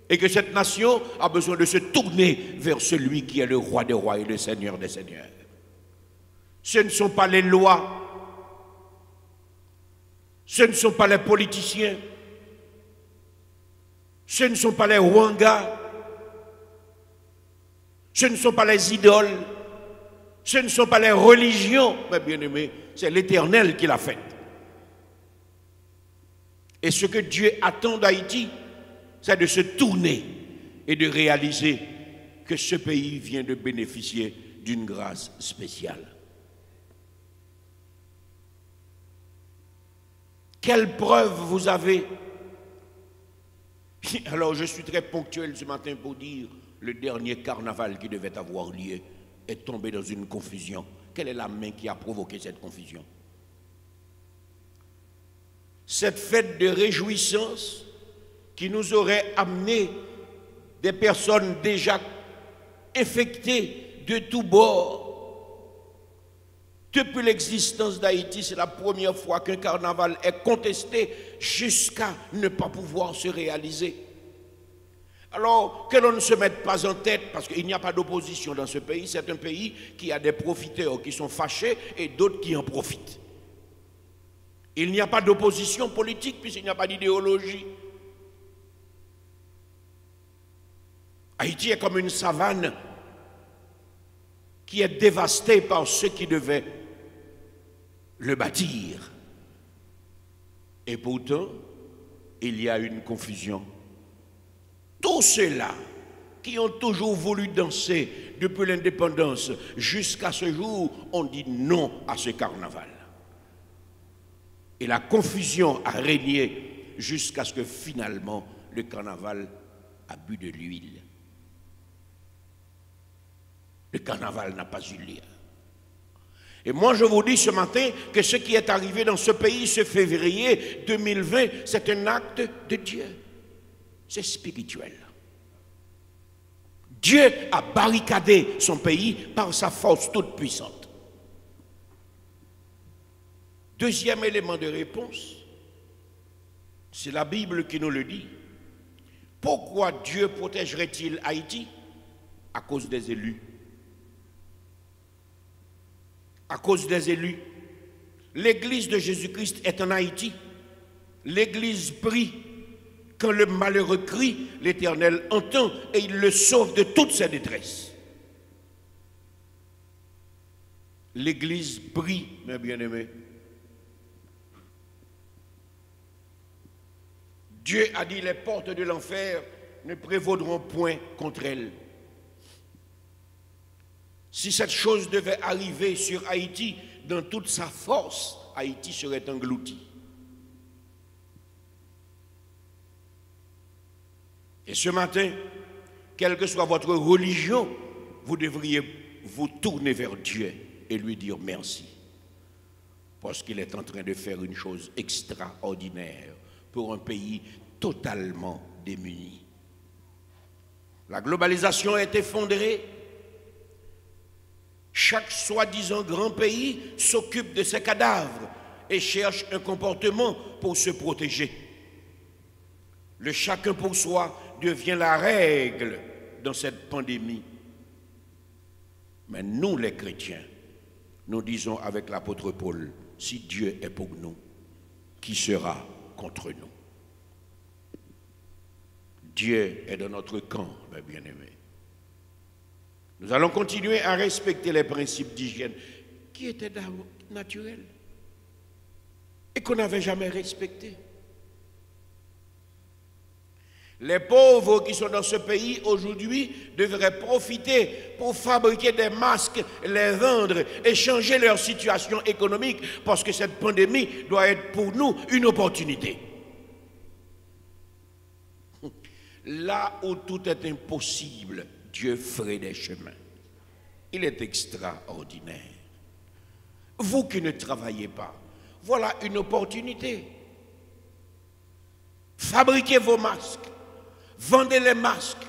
et que cette nation a besoin de se tourner vers celui qui est le roi des rois et le seigneur des seigneurs. Ce ne sont pas les lois, ce ne sont pas les politiciens, ce ne sont pas les Rwangas, ce ne sont pas les idoles, ce ne sont pas les religions, mes bien-aimés, c'est l'Éternel qui l'a fait. Et ce que Dieu attend d'Haïti, c'est de se tourner et de réaliser que ce pays vient de bénéficier d'une grâce spéciale. Quelle preuve vous avez? Alors je suis très ponctuel ce matin pour dire le dernier carnaval qui devait avoir lieu est tombé dans une confusion. Quelle est la main qui a provoqué cette confusion? Cette fête de réjouissance qui nous aurait amené des personnes déjà infectées de tous bords. Depuis l'existence d'Haïti, c'est la première fois qu'un carnaval est contesté jusqu'à ne pas pouvoir se réaliser. Alors, que l'on ne se mette pas en tête, parce qu'il n'y a pas d'opposition dans ce pays, c'est un pays qui a des profiteurs qui sont fâchés et d'autres qui en profitent. Il n'y a pas d'opposition politique puisqu'il n'y a pas d'idéologie. Haïti est comme une savane qui est dévastée par ceux qui devaient le bâtir. Et pourtant, il y a une confusion. Tous ceux-là qui ont toujours voulu danser depuis l'indépendance jusqu'à ce jour ont dit non à ce carnaval. Et la confusion a régné jusqu'à ce que finalement le carnaval a bu de l'huile. Le carnaval n'a pas eu lieu. Et moi je vous dis ce matin que ce qui est arrivé dans ce pays ce février 2020, c'est un acte de Dieu. C'est spirituel. Dieu a barricadé son pays par sa force toute puissante. Deuxième élément de réponse, c'est la Bible qui nous le dit. Pourquoi Dieu protégerait-il Haïti? À cause des élus. À cause des élus. L'Église de Jésus-Christ est en Haïti. L'Église prie. Quand le malheureux crie, l'Éternel entend et il le sauve de toutes ses détresses. L'Église prie, mes bien-aimés. Dieu a dit les portes de l'enfer ne prévaudront point contre elle. Si cette chose devait arriver sur Haïti dans toute sa force, Haïti serait englouti. Et ce matin, quelle que soit votre religion, vous devriez vous tourner vers Dieu et lui dire merci. Parce qu'il est en train de faire une chose extraordinaire pour un pays totalement démuni. La globalisation est effondrée. Chaque soi-disant grand pays s'occupe de ses cadavres et cherche un comportement pour se protéger. Le chacun pour soi devient la règle dans cette pandémie. Mais nous, les chrétiens, nous disons avec l'apôtre Paul, Si Dieu est pour nous, qui sera contre nous? Dieu est dans notre camp, mes bien-aimés. Nous allons continuer à respecter les principes d'hygiène qui étaient naturels et qu'on n'avait jamais respectés. Les pauvres qui sont dans ce pays aujourd'hui devraient profiter pour fabriquer des masques, les vendre et changer leur situation économique parce que cette pandémie doit être pour nous une opportunité. Là où tout est impossible, Dieu ferait des chemins. Il est extraordinaire. Vous qui ne travaillez pas, voilà une opportunité. Fabriquez vos masques, vendez les masques,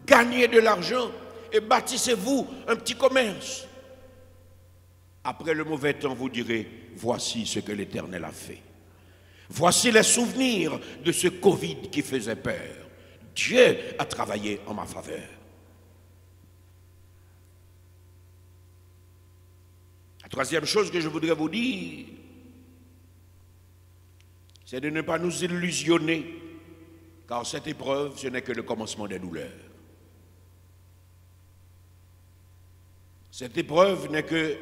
gagnez de l'argent et bâtissez-vous un petit commerce. Après le mauvais temps, vous direz, voici ce que l'Éternel a fait. Voici les souvenirs de ce Covid qui faisait peur. Dieu a travaillé en ma faveur. La troisième chose que je voudrais vous dire, c'est de ne pas nous illusionner, car cette épreuve, ce n'est que le commencement des douleurs. Cette épreuve n'est que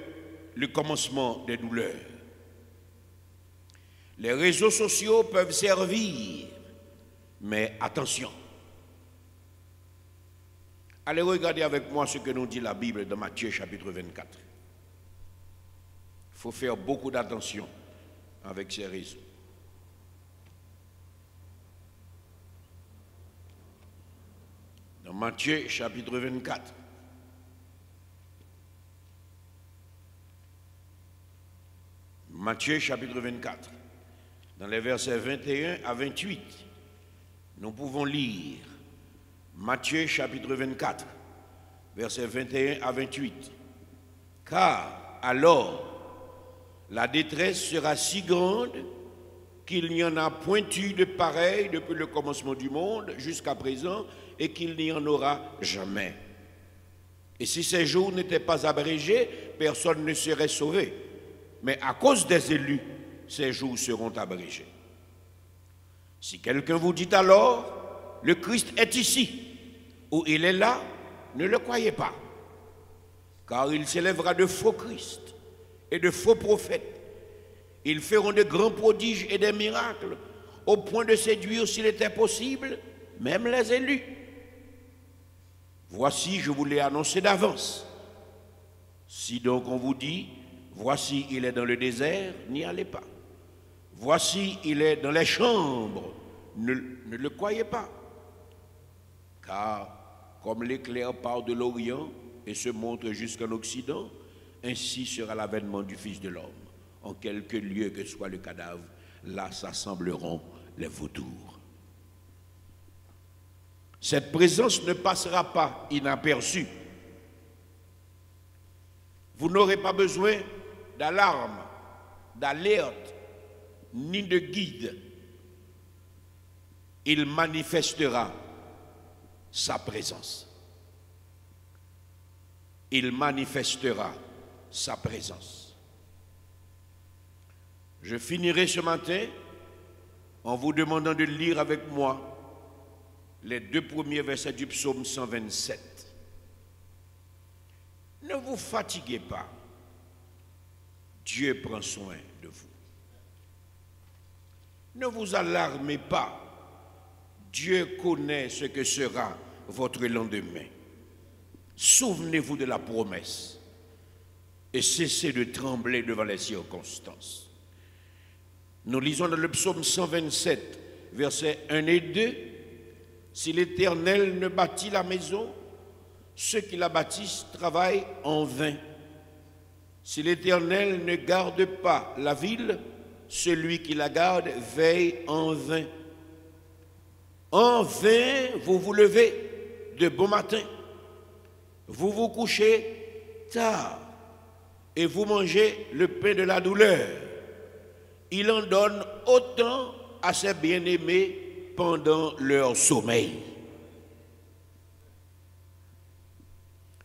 le commencement des douleurs. Les réseaux sociaux peuvent servir, mais attention. Allez regarder avec moi ce que nous dit la Bible dans Matthieu chapitre 24. Il faut faire beaucoup d'attention avec ces réseaux. Dans Matthieu chapitre 24. Matthieu chapitre 24. Dans les versets 21 à 28, nous pouvons lire Matthieu chapitre 24, versets 21 à 28. Car alors, la détresse sera si grande qu'il n'y en a point eu de pareil depuis le commencement du monde jusqu'à présent et qu'il n'y en aura jamais. Et si ces jours n'étaient pas abrégés, personne ne serait sauvé. Mais à cause des élus, ces jours seront abrégés. Si quelqu'un vous dit alors, le Christ est ici, ou il est là, ne le croyez pas. Car il s'élèvera de faux Christ et de faux prophètes. Ils feront de grands prodiges et des miracles, au point de séduire, s'il était possible, même les élus. Voici, je vous l'ai annoncé d'avance. Si donc on vous dit, voici, il est dans le désert, n'y allez pas. Voici, il est dans les chambres, ne le croyez pas. Car comme l'éclair part de l'Orient et se montre jusqu'en Occident, ainsi sera l'avènement du Fils de l'homme. En quelque lieu que soit le cadavre, là s'assembleront les vautours. Cette présence ne passera pas inaperçue. Vous n'aurez pas besoin d'alarme, d'alerte, ni de guide. Il manifestera sa présence. Il manifestera sa présence. Je finirai ce matin en vous demandant de lire avec moi les 2 premiers versets du psaume 127. Ne vous fatiguez pas. Dieu prend soin de vous. Ne vous alarmez pas. Dieu connaît ce que sera votre lendemain. Souvenez-vous de la promesse et cessez de trembler devant les circonstances. Nous lisons dans le psaume 127, versets 1 et 2. Si l'Éternel ne bâtit la maison, ceux qui la bâtissent travaillent en vain. Si l'Éternel ne garde pas la ville, celui qui la garde veille en vain. En vain, vous vous levez de bon matin, vous vous couchez tard et vous mangez le pain de la douleur. Il en donne autant à ses bien-aimés pendant leur sommeil.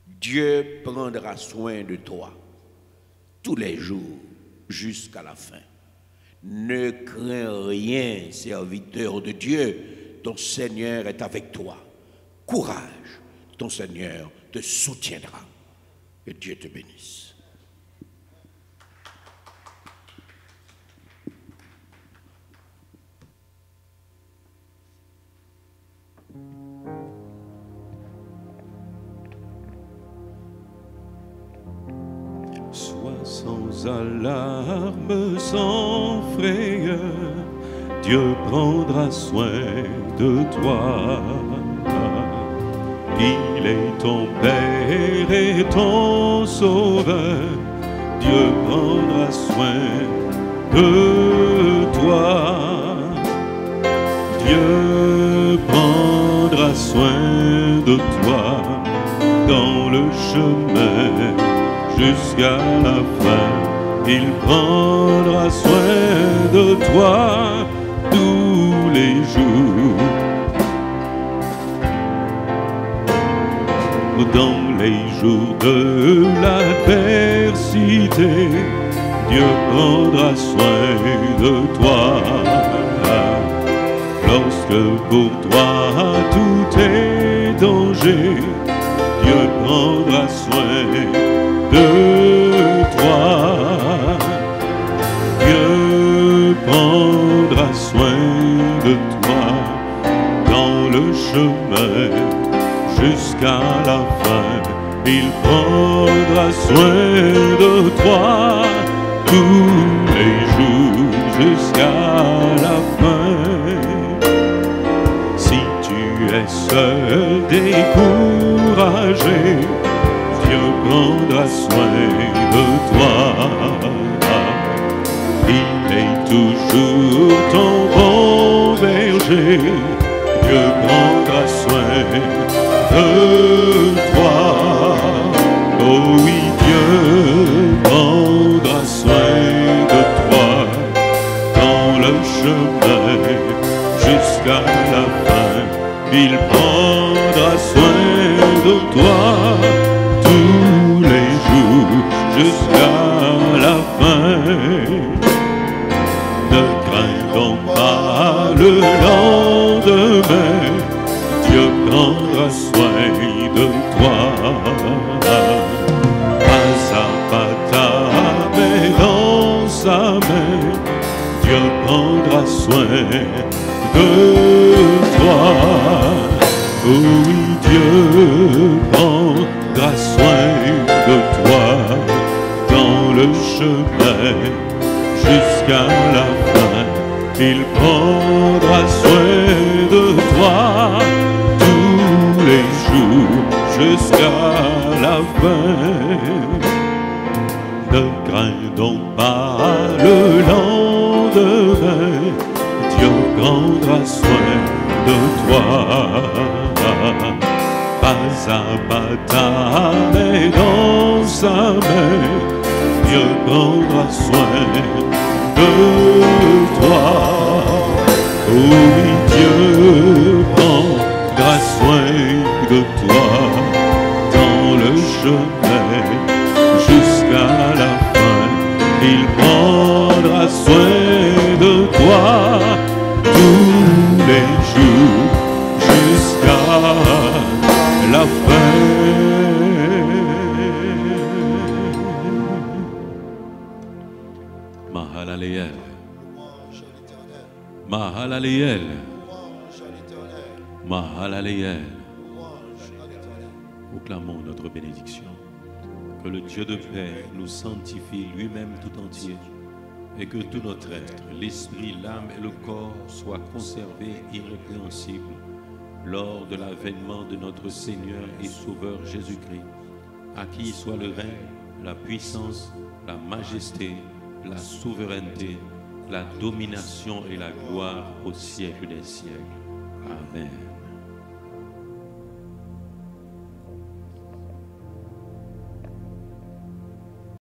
Dieu prendra soin de toi tous les jours jusqu'à la fin. Ne crains rien, serviteur de Dieu, ton Seigneur est avec toi. Courage, ton Seigneur te soutiendra. Que Dieu te bénisse. Sois sans alarme, sans frayeur, Dieu prendra soin de toi. Il est ton Père et ton Sauveur, Dieu prendra soin de toi. Dieu prendra soin de toi dans le chemin jusqu'à la fin. Il prendra soin de toi tous les jours. Dans les jours de l'adversité, Dieu prendra soin de toi. Lorsque pour toi tout est danger, Dieu prendra soin de toi. Dieu prendra soin de toi dans le chemin jusqu'à la fin. Il prendra soin de toi tous les jours jusqu'à la fin. Si tu es seul, découragé, Dieu prendra soin de toi. Il est toujours ton bon berger, Dieu prendra soin de toi. Oh oui, Dieu prendra soin de toi dans le chemin jusqu'à la fin. Il prendra soin de toi tous les jours jusqu'à la fin. Ne crains donc pas le lendemain, Dieu prendra soin de toi. Pas à pas ta main dans sa main, Dieu prendra soin de toi. Oh oui, Dieu prendra soin de toi dans le chemin jusqu'à la fin. Il prendra soin de toi tous les jours jusqu'à la fin. Ne crains donc pas le lendemain, Dieu prendra soin de toi. Pas à pas ta main dans sa main, Dieu prendra soin de toi. Oh oui, Dieu prendra soin de toi dans le chemin jusqu'à la fin. Il prendra soin de toi tous les jours jusqu'à la fin. Mahalaleel, Mahalaleel, Mahalaleel. Proclamons notre bénédiction. Que le Dieu de paix nous sanctifie lui-même tout entier et que tout notre être, l'esprit, l'âme et le corps soient conservés irrépréhensibles lors de l'avènement de notre Seigneur et Sauveur Jésus-Christ, à qui soit le règne, la puissance, la majesté, la souveraineté, la domination et la gloire au siècle des siècles. Amen.